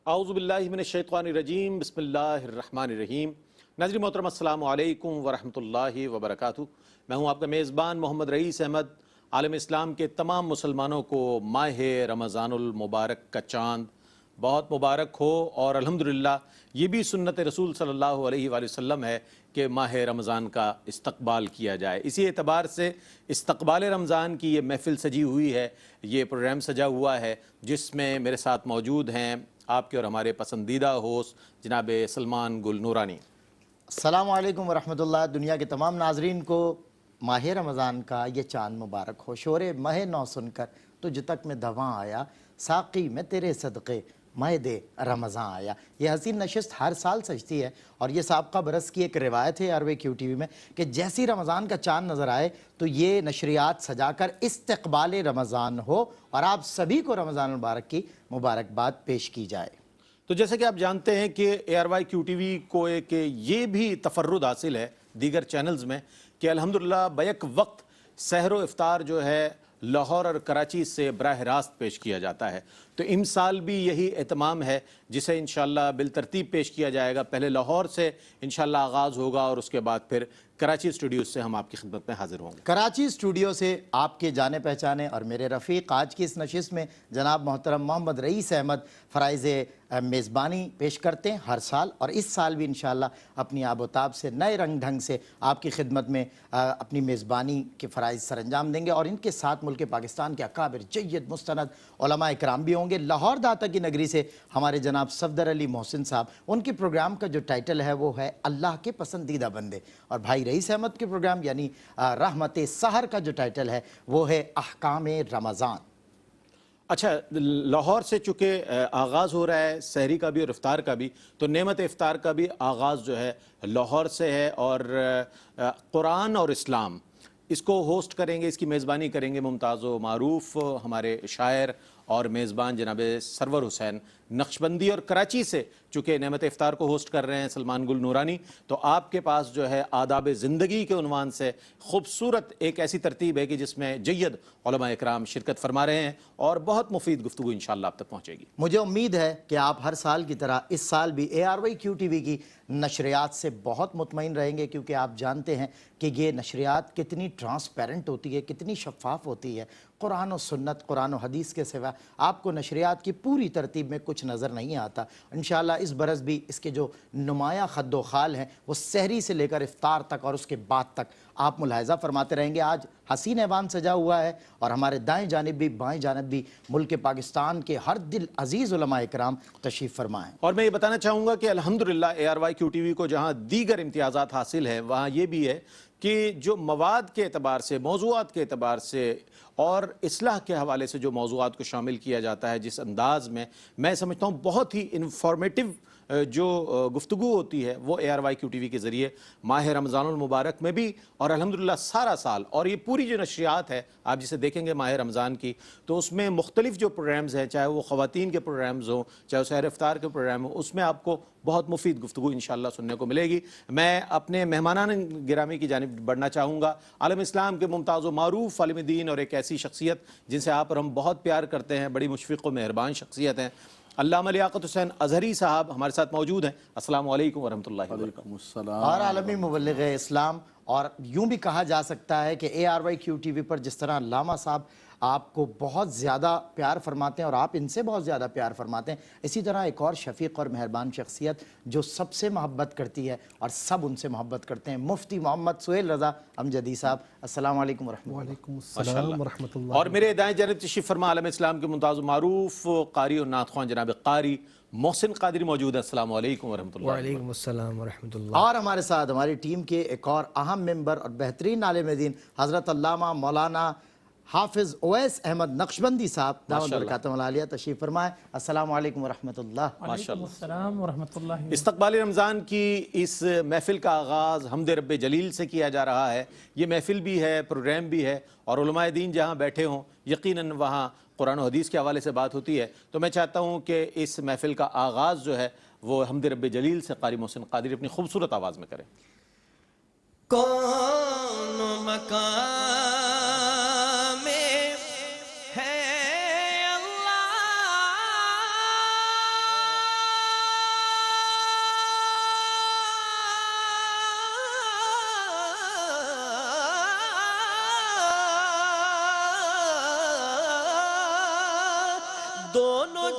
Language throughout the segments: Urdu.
اعوذ باللہ من الشیطان الرجیم بسم اللہ الرحمن الرحیم۔ ناظرین محترم السلام علیکم ورحمۃ اللہ وبرکاتہ۔ میں ہوں آپ کا میزبان محمد رئیس احمد۔ عالم اسلام کے تمام مسلمانوں کو ماہ رمضان المبارک کا چاند بہت مبارک ہو، اور الحمدللہ یہ بھی سنت رسول صلی اللہ علیہ وآلہ وسلم ہے کہ ماہ رمضان کا استقبال کیا جائے۔ اسی اعتبار سے استقبال رمضان کی یہ محفل سجی ہوئی ہے، یہ پروگرام سجا ہوا ہے جس میں میرے ساتھ موجود ہیں آپ کے اور ہمارے پسندیدہ ہوسٹ جناب سلمان گل نورانی۔ السلام علیکم ورحمۃ اللہ۔ دنیا کے تمام ناظرین کو ماہ رمضان کا یہ چاند مبارک ہو۔ شور ماہ نو سن کر تجھ تک میں دواں آیا، ساقی میں تیرے صدقے ماہ دے رمضان آیا۔ یہ حسین نشست ہر سال سجتی ہے، اور یہ سابقہ برس کی ایک روایت ہے آر وے کیو ٹی وی میں کہ جیسی رمضان کا چاند نظر آئے تو یہ نشریات سجا کر استقبال رمضان ہو اور آپ سبھی کو رمضان المبارک کی مبارکباد پیش کی جائے۔ تو جیسے کہ آپ جانتے ہیں کہ A R Y Q T V کو ایک یہ بھی تفرد حاصل ہے دیگر چینلز میں کہ الحمدللہ بیک وقت سحر و افطار جو ہے لاہور اور کراچی سے براہ راست پیش کیا جاتا ہے۔ تو ان سال بھی یہی اہتمام ہے جسے انشاءاللہ بالترتیب پیش کیا جائے گا۔ پہلے لاہور سے انشاءاللہ آغاز ہوگا اور اس کے بعد پھر کراچی اسٹوڈیوز سے ہم آپ کی خدمت میں حاضر ہوں گے۔ کراچی اسٹوڈیو سے آپ کے جانے پہچانے اور میرے رفیق آج کی اس نشست میں جناب محترم محمد رئیس احمد فرائض میزبانی پیش کرتے ہیں ہر سال، اور اس سال بھی انشاءاللہ اپنی آب و تاب سے نئے رنگ ڈھنگ سے آپ کی خدمت میں اپنی میزبانی کے فرائض سر انجام دیں گے، اور ان کے ساتھ ملک پاکستان کے اکابر جید مستند علماء اکرام بھی ہوں گے۔ لاہور داتا کی نگری سے ہمارے جناب صفدر علی محسن صاحب، ان کے پروگرام کا جو ٹائٹل ہے وہ ہے اللہ کے پسندیدہ بندے، اور بھائی رئیس احمد کے پروگرام یعنی رحمت سحر کا جو ٹائٹل ہے وہ ہے احکام رمضان۔ اچھا، لاہور سے چونکہ آغاز ہو رہا ہے سحری کا بھی اور افطار کا بھی، تو نعمت افطار کا بھی آغاز جو ہے لاہور سے ہے، اور قرآن اور اسلام اس کو ہوسٹ کریں گے، اس کی میزبانی کریں گے ممتاز و معروف ہمارے شاعر اور میزبان جناب سرور حسین نقشبندی، اور کراچی سے چونکہ نعمت افطار کو ہوسٹ کر رہے ہیں سلمان گل نورانی، تو آپ کے پاس جو ہے آداب زندگی کے عنوان سے خوبصورت ایک ایسی ترتیب ہے کہ جس میں جید علماء اکرام شرکت فرما رہے ہیں، اور بہت مفید گفتگو انشاءاللہ آپ تک پہنچے گی۔ مجھے امید ہے کہ آپ ہر سال کی طرح اس سال بھی A R Y Q T V کی نشریات سے بہت مطمئن رہیں گے، کیونکہ آپ جانتے ہیں کہ یہ نشریات کتنی ٹرانسپیرنٹ ہوتی ہے، کتنی شفاف ہوتی ہے۔ قرآن و سنت، قرآن و حدیث کے سوا آپ کو نشریات کی پوری ترتیب میں کچھ نظر نہیں آتا۔ انشاءاللہ اس برس بھی اس کے جو نمایاں خد و خال ہیں وہ سحری سے لے کر افطار تک اور اس کے بعد تک آپ ملاحظہ فرماتے رہیں گے۔ آج حسین ایوان سجا ہوا ہے، اور ہمارے دائیں جانب بھی بائیں جانب بھی ملک پاکستان کے ہر دل عزیز علماء اکرام تشریف فرما ہیں۔ اور میں یہ بتانا چاہوں گا کہ الحمدللہ A R Y Q T V کو جہاں دیگر امتیازات حاصل ہیں، وہاں یہ بھی ہے کہ جو مواد کے اعتبار سے، موضوعات کے اعتبار سے اور اصلاح کے حوالے سے جو موضوعات کو شامل کیا جاتا ہے جس انداز میں سمجھتا ہوں بہت ہی انفارمیٹو جو گفتگو ہوتی ہے وہ A R Y Q T V کے ذریعے ماہ رمضان المبارک میں بھی، اور الحمدللہ سارا سال، اور یہ پوری جو نشریات ہے آپ جسے دیکھیں گے ماہ رمضان کی، تو اس میں مختلف جو پروگرامز ہیں، چاہے وہ خواتین کے پروگرامز ہوں، چاہے وہ سحر افطار کے پروگرام ہوں، اس میں آپ کو بہت مفید گفتگو انشاءاللہ سننے کو ملے گی۔ میں اپنے مہمانان گرامی کی جانب بڑھنا چاہوں گا۔ عالم اسلام کے ممتاز و معروف عالم دین اور ایک ایسی شخصیت جن سے آپ اور ہم بہت پیار کرتے ہیں، بڑی مشفق و مہربان شخصیت ہیں، علامہ لیاقت حسین اظہری صاحب ہمارے ساتھ موجود ہیں۔ السلام علیکم ورحمۃ اللہ وبرکاتہ۔ وعلیکم السلام۔ اور عالمی مبلغ اسلام، اور یوں بھی کہا جا سکتا ہے کہ A R Y Q T V پر جس طرح علامہ صاحب آپ کو بہت زیادہ پیار فرماتے ہیں اور آپ ان سے بہت زیادہ پیار فرماتے ہیں، اسی طرح ایک اور شفیق اور مہربان شخصیت جو سب سے محبت کرتی ہے اور سب ان سے محبت کرتے ہیں، مفتی محمد سہیل رضا امجدی صاحب۔ السلام علیکم ورحمۃ اللہ۔ وعلیکم السلام ورحمۃ اللہ۔ اور میرے دائیں جانب تشریف فرما عالم اسلام کے ممتاز و معروف قاری اور نعت خوان جناب قاری محسن قادری موجود ہے۔ السلام علیکم ورحمۃ اللہ۔ وعلیکم السلام ورحمۃ اللہ۔ اور ہمارے ساتھ ہماری ٹیم کے ایک اور اہم ممبر اور بہترین عالم دین حضرت علامہ مولانا حافظ اویس احمد نقشبندی صاحب دعوت برکاتہ العالیہ تشریف فرمائے۔ السلام علیکم ورحمۃ اللہ۔ وعلیکم السلام ورحمۃ اللہ۔ استقبال رمضان کی اس محفل کا آغاز حمد رب جلیل سے کیا جا رہا ہے۔ یہ محفل بھی ہے، پروگرام بھی ہے، اور علماء دین جہاں بیٹھے ہوں یقیناً وہاں قرآن و حدیث کے حوالے سے بات ہوتی ہے۔ تو میں چاہتا ہوں کہ اس محفل کا آغاز جو ہے وہ حمد رب جلیل سے قاری محسن قادری اپنی خوبصورت آواز میں کریں۔ کون مقام ہے اللہ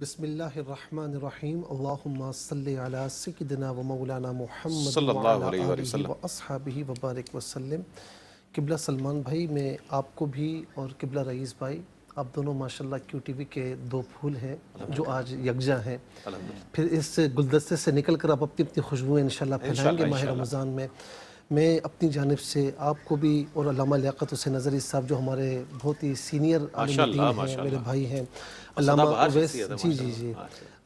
بسم اللہ الرحمن الرحیم اللہم صلی علی سیدنا و مولانا محمد صلی اللہ علیہ وآلہ وسلم و اصحابہ وبارک وسلم۔ قبلہ سلمان بھائی، میں آپ کو بھی اور قبلہ رئیس بھائی، آپ دونوں ماشاءاللہ کیو ٹی وی کے دو پھول ہیں جو آج یکجا ہیں۔ پھر اس گلدستے سے نکل کر آپ اپنی اپنی خوشبوئیں انشاءاللہ پھیلائیں گے ماہ رمضان میں۔ میں اپنی جانب سے آپ کو بھی اور علامہ لیاقت حسین نظری صاحب جو ہمارے بہت ہی سینئر عالم دین ہیں، میرے بھائی ہیں، علامہ اویس جی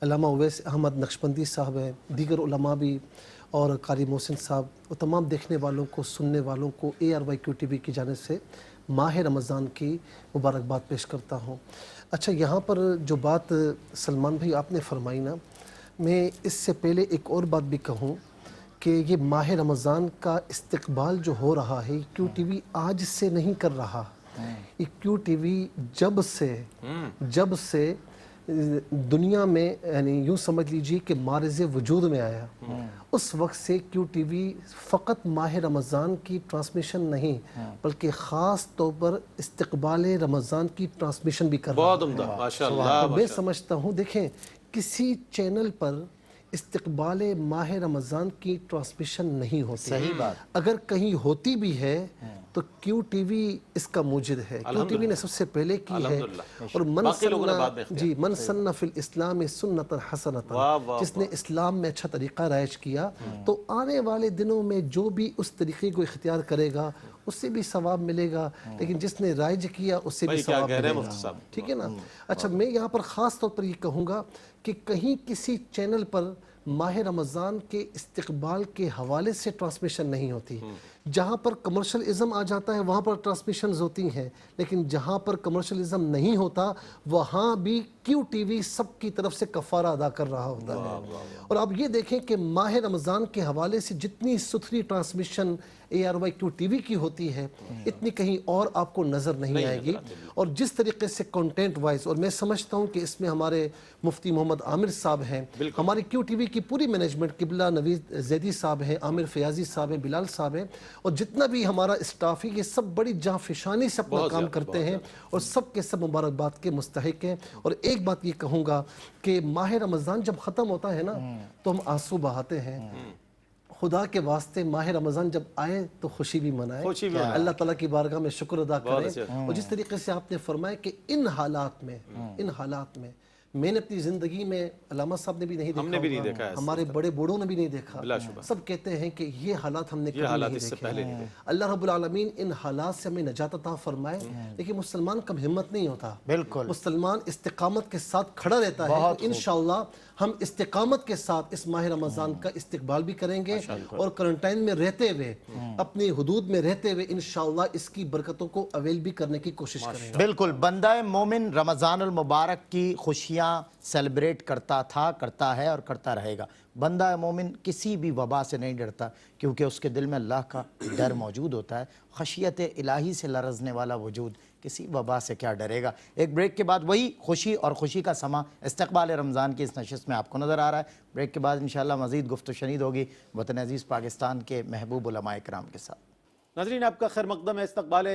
علامہ اویس احمد نقشبندی صاحب ہیں، دیگر علماء بھی، اور قاری محسن صاحب، اور تمام دیکھنے والوں کو، سننے والوں کو ARY کیو ٹی وی کی جانب سے ماہ رمضان کی مبارکباد پیش کرتا ہوں۔ اچھا، یہاں پر جو بات سلمان بھائی آپ نے فرمائی نا، میں اس سے پہلے ایک اور بات بھی کہوں کہ یہ ماہ رمضان کا استقبال جو ہو رہا ہے کیو ٹی وی آج سے نہیں کر رہا۔ یہ کیو ٹی وی جب سے دنیا میں، یعنی یوں سمجھ لیجئے کہ مارز وجود میں آیا، اس وقت سے کیو ٹی وی فقط ماہ رمضان کی ٹرانسمیشن نہیں بلکہ خاص طور پر استقبال رمضان کی ٹرانسمیشن بھی کر رہا ہے۔ بہت عمدہ، ماشاءاللہ۔ میں سمجھتا ہوں، دیکھیں، کسی چینل پر استقبال ماہ رمضان کی ٹرانسمیشن نہیں ہوتی۔ صحیح بات۔ اگر کہیں ہوتی بھی ہے تو کیو ٹی وی اس کا موجد ہے۔ کیو ٹی وی نے سب سے پہلے کی ہے، اور من سن فی الاسلام سنتا حسنتا، جس نے اسلام میں اچھا طریقہ رائج کیا، تو آنے والے دنوں میں جو بھی اس طریقے کو اختیار کرے گا اس سے بھی ثواب ملے گا، لیکن جس نے رائج کیا اس سے بھی ثواب ملے گا۔ ٹھیک ہے نا؟ اچھا، میں یہاں پر خاص طور پر یہ کہوں گا کہ کہیں کسی چینل پر ماہ رمضان کے استقبال کے حوالے سے ٹرانسمیشن نہیں ہوتی۔ جہاں پر کمرشلزم آ جاتا ہے وہاں پر ٹرانسمیشنز ہوتی ہیں، لیکن جہاں پر کمرشلزم نہیں ہوتا وہاں بھی کیو ٹی وی سب کی طرف سے کفارہ ادا کر رہا ہوتا ہے۔ اور آپ یہ دیکھیں کہ ماہ رمضان کے حوالے سے جتنی ستھری ٹرانسمیشن ARY کیو ٹی وی کی ہوتی ہے اتنی کہیں اور آپ کو نظر نہیں آئے گی۔ اور جس طریقے سے کنٹینٹ وائز، اور میں سمجھتا ہوں کہ اس میں ہمارے مفتی محمد عامر صاحب ہیں، ہماری کیو ٹی وی کی پوری مینجمنٹ، قبلہ نوید زیدی صاحب ہیں، عامر فیاضی صاحب ہیں، بلال صاحب ہیں، اور جتنا بھی ہمارا اسٹاف ہے، یہ سب بڑی جانفشانی سے اپنا کام کرتے ہیں اور سب کے سب مبارکباد کے مستحق ہیں۔ اور ایک بات یہ کہوں گا کہ ماہ رمضان جب ختم ہوتا ہے نا تو ہم آنسو بہاتے ہیں۔ خدا کے واسطے ماہ رمضان جب آئے تو خوشی بھی منائے، اللہ تعالیٰ کی بارگاہ میں شکر ادا کریں۔ اور جس طریقے سے آپ نے فرمایا کہ ان حالات میں میں نے اپنی زندگی میں، علامہ صاحب نے بھی نہیں دیکھا، ہمارے بڑے بوڑھوں نے بھی نہیں دیکھا، سب کہتے ہیں کہ یہ حالات ہم نے کبھی نہیں دیکھے۔ اللہ رب العالمین ان حالات سے ہمیں نجات عطا فرمائے، لیکن مسلمان کم ہمت نہیں ہوتا، بالکل مسلمان استقامت کے ساتھ کھڑا رہتا ہے۔ تو انشاءاللہ ہم استقامت کے ساتھ اس ماہ رمضان کا استقبال بھی کریں گے، اور کرنٹائن میں رہتے ہوئے، اپنی حدود میں رہتے ہوئے انشاءاللہ اس کی برکتوں کو اویل بھی کرنے کی کوشش کریں گے۔ بالکل، بندہ مومن رمضان المبارک کی خوشیاں سیلیبریٹ کرتا تھا، کرتا ہے اور کرتا رہے گا۔ بندہ مومن کسی بھی وبا سے نہیں ڈرتا، کیونکہ اس کے دل میں اللہ کا ڈر موجود ہوتا ہے۔ خشیت الہی سے لرزنے والا وجود کسی وبا سے کیا ڈرے گا۔ ایک بریک کے بعد وہی خوشی اور خوشی کا سما استقبال رمضان کی اس نشست میں آپ کو نظر آ رہا ہے۔ بریک کے بعد انشاءاللہ مزید گفت و شنید ہوگی وطن عزیز پاکستان کے محبوب علماء کرام کے ساتھ۔ ناظرین، آپ کا خیر مقدم ہے۔ استقبال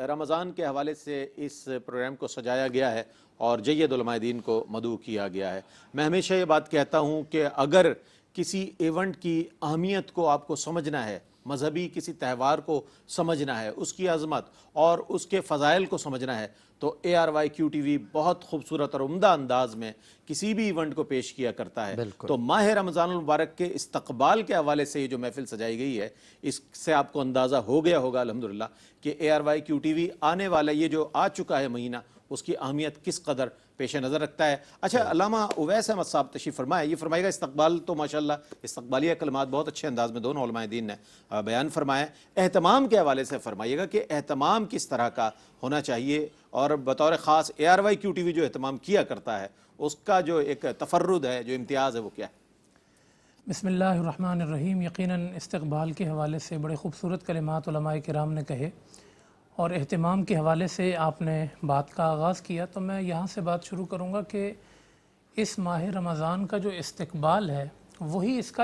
رمضان کے حوالے سے اس پروگرام کو سجایا گیا ہے اور جید علماء دین کو مدعو کیا گیا ہے۔ میں ہمیشہ یہ بات کہتا ہوں کہ اگر کسی ایونٹ کی اہمیت کو آپ کو سمجھنا ہے، مذہبی کسی تہوار کو سمجھنا ہے، اس کی عظمت اور اس کے فضائل کو سمجھنا ہے، تو ARY کیو ٹی وی بہت خوبصورت اور عمدہ انداز میں کسی بھی ایونٹ کو پیش کیا کرتا ہے۔ تو ماہ رمضان المبارک کے استقبال کے حوالے سے یہ جو محفل سجائی گئی ہے، اس سے آپ کو اندازہ ہو گیا ہوگا الحمدللہ کہ ARY کیو ٹی وی آنے والا یہ جو آ چکا ہے مہینہ، اس کی اہمیت کس قدر پیش نظر رکھتا ہے۔ اچھا، علامہ اویس احمد صاحب تشریف فرمائے، یہ فرمائے گا استقبال تو ماشاءاللہ استقبالیہ کلمات بہت اچھے انداز میں دونوں علماء دین نے بیان فرمایا۔ اہتمام کے حوالے سے فرمائیے گا کہ اہتمام کس طرح کا ہونا چاہیے، اور بطور خاص ARY کیو ٹی وی جو اہتمام کیا کرتا ہے اس کا جو ایک تفرد ہے، جو امتیاز ہے، وہ کیا ہے؟ بسم اللہ الرحمن الرحیم۔ یقیناً استقبال کے حوالے سے بڑے خوبصورت کلمات علماء کرام نے کہے، اور اہتمام کے حوالے سے آپ نے بات کا آغاز کیا، تو میں یہاں سے بات شروع کروں گا کہ اس ماہ رمضان کا جو استقبال ہے وہی اس کا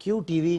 QTV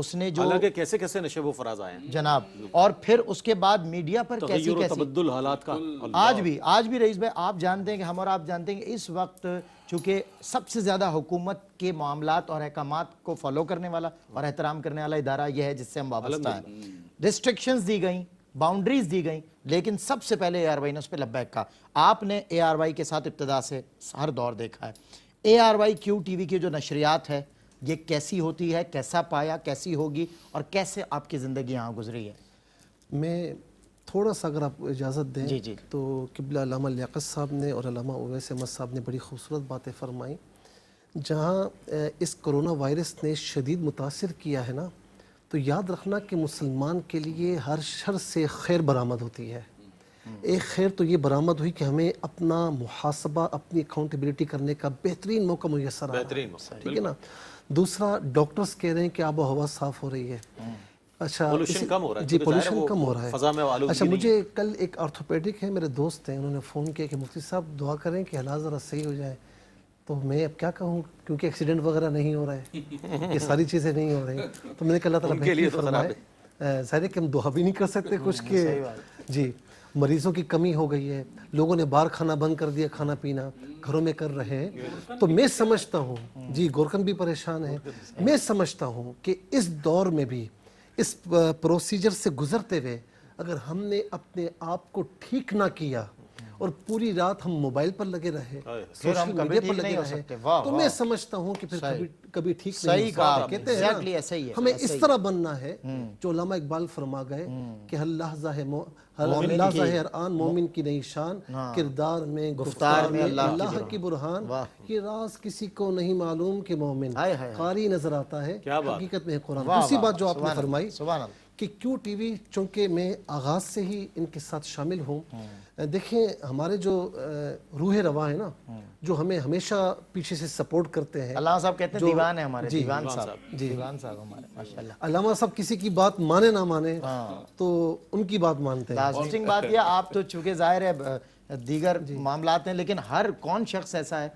اس نے جو حالانکہ کیسے کیسے نشیب و فراز آئے ہیں جناب، اور پھر اس کے بعد میڈیا پر کیسی تغیر و کیسی تبدل حالات کا آج بھی رئیس بھائی آپ جانتے ہیں کہ ہم اور آپ جانتے ہیں کہ اس وقت چونکہ سب سے زیادہ حکومت کے معاملات اور احکامات کو فالو کرنے والا اور احترام کرنے والا ادارہ یہ ہے جس سے ہم وابستہ ہیں. ریسٹرکشنز دی گئیں، باؤنڈریز دی گئیں، لیکن سب سے پہلے اے آر وائی نے اس پہ لبیک کہا. آپ نے اے آر وائی کے ساتھ ابتدا سے ہر دور دیکھا ہے. A R Y Q T V کی جو نشریات ہے یہ کیسی ہوتی ہے، کیسا پایا، کیسی ہوگی، اور کیسے آپ کی زندگی یہاں گزری ہے؟ میں تھوڑا سا اگر آپ اجازت دیں جی جی. تو قبلہ علامہ لیاقت صاحب نے اور علامہ اویس احمد صاحب نے بڑی خوبصورت باتیں فرمائیں. جہاں اس کرونا وائرس نے شدید متاثر کیا ہے نا، تو یاد رکھنا کہ مسلمان کے لیے ہر شر سے خیر برآمد ہوتی ہے. ایک خیر تو یہ برآمد ہوئی کہ ہمیں اپنا محاسبہ، اپنی اکاؤنٹیبلٹی کرنے کا بہترین موقع میسر آ رہا ہے، ٹھیک ہے نا. دوسرا ڈاکٹرز کہہ رہے ہیں کہ آب و ہوا صاف ہو رہی ہے. اچھا پولوشن کم ہو رہا ہے، جی کیونکہ ظاہر ہے پولوشن وہ کم ہو رہا ہے. فضا میں آلودگی اچھا نہیں مجھے کل ایک آرتھوپیڈک ہے، میرے دوست ہیں، انہوں نے فون کیا کہ مفتی صاحب دعا کریں کہ حالات ذرا صحیح ہو جائے. تو میں اب کیا کہوں، کیونکہ ایکسیڈنٹ وغیرہ نہیں ہو رہا ہے، یہ ساری چیزیں نہیں ہو رہی. تو میں نے کہا اللہ تعالیٰ بہتری فرمائے. ظاہر ہے کہ ہم دعا بھی نہیں کر سکتے کچھ کہ جی مریضوں کی کمی ہو گئی ہے، لوگوں نے باہر کھانا بند کر دیا، کھانا پینا گھروں میں کر رہے ہیں. تو میں سمجھتا ہوں جی گورکن بھی پریشان ہے، میں سمجھتا ہوں کہ اس دور میں بھی اس پروسیجر سے گزرتے ہوئے اگر ہم نے اپنے آپ کو ٹھیک نہ کیا اور پوری رات ہم موبائل پر لگے رہے، سوشل میڈیا پر لگے رہے، تو میں سمجھتا ہوں کہ پھر کبھی ٹھیک نہیں ہو سکتا. کہتے ہیں نا ہمیں اس طرح بننا ہے جو علامہ اقبال فرما گئے کہ ہر لحظہ ہے ہر آن مومن کی نئی شان، کردار میں گفتار میں اللہ کی برہان، یہ راز کسی کو نہیں معلوم کہ مومن قاری نظر آتا ہے، حقیقت میں ہے قرآن. دوسری بات جو آپ نے فرمائی کہ کیو ٹی وی، چونکہ میں آغاز سے ہی ان کے ساتھ شامل ہوں، دیکھیں ہمارے جو روح رواں ہے نا، جو ہمیں ہمیشہ پیچھے سے سپورٹ کرتے ہیں. علامہ صاحب کہتے ہیں دیوان ہے ہمارے، دیوان صاحب ہمارے ماشاءاللہ. علامہ صاحب کسی کی بات مانے نہ مانے تو ان کی بات مانتے ہیں. لازمی بات یہ، آپ تو چونکہ ظاہر ہے دیگر معاملات ہیں، لیکن ہر کون شخص ایسا ہے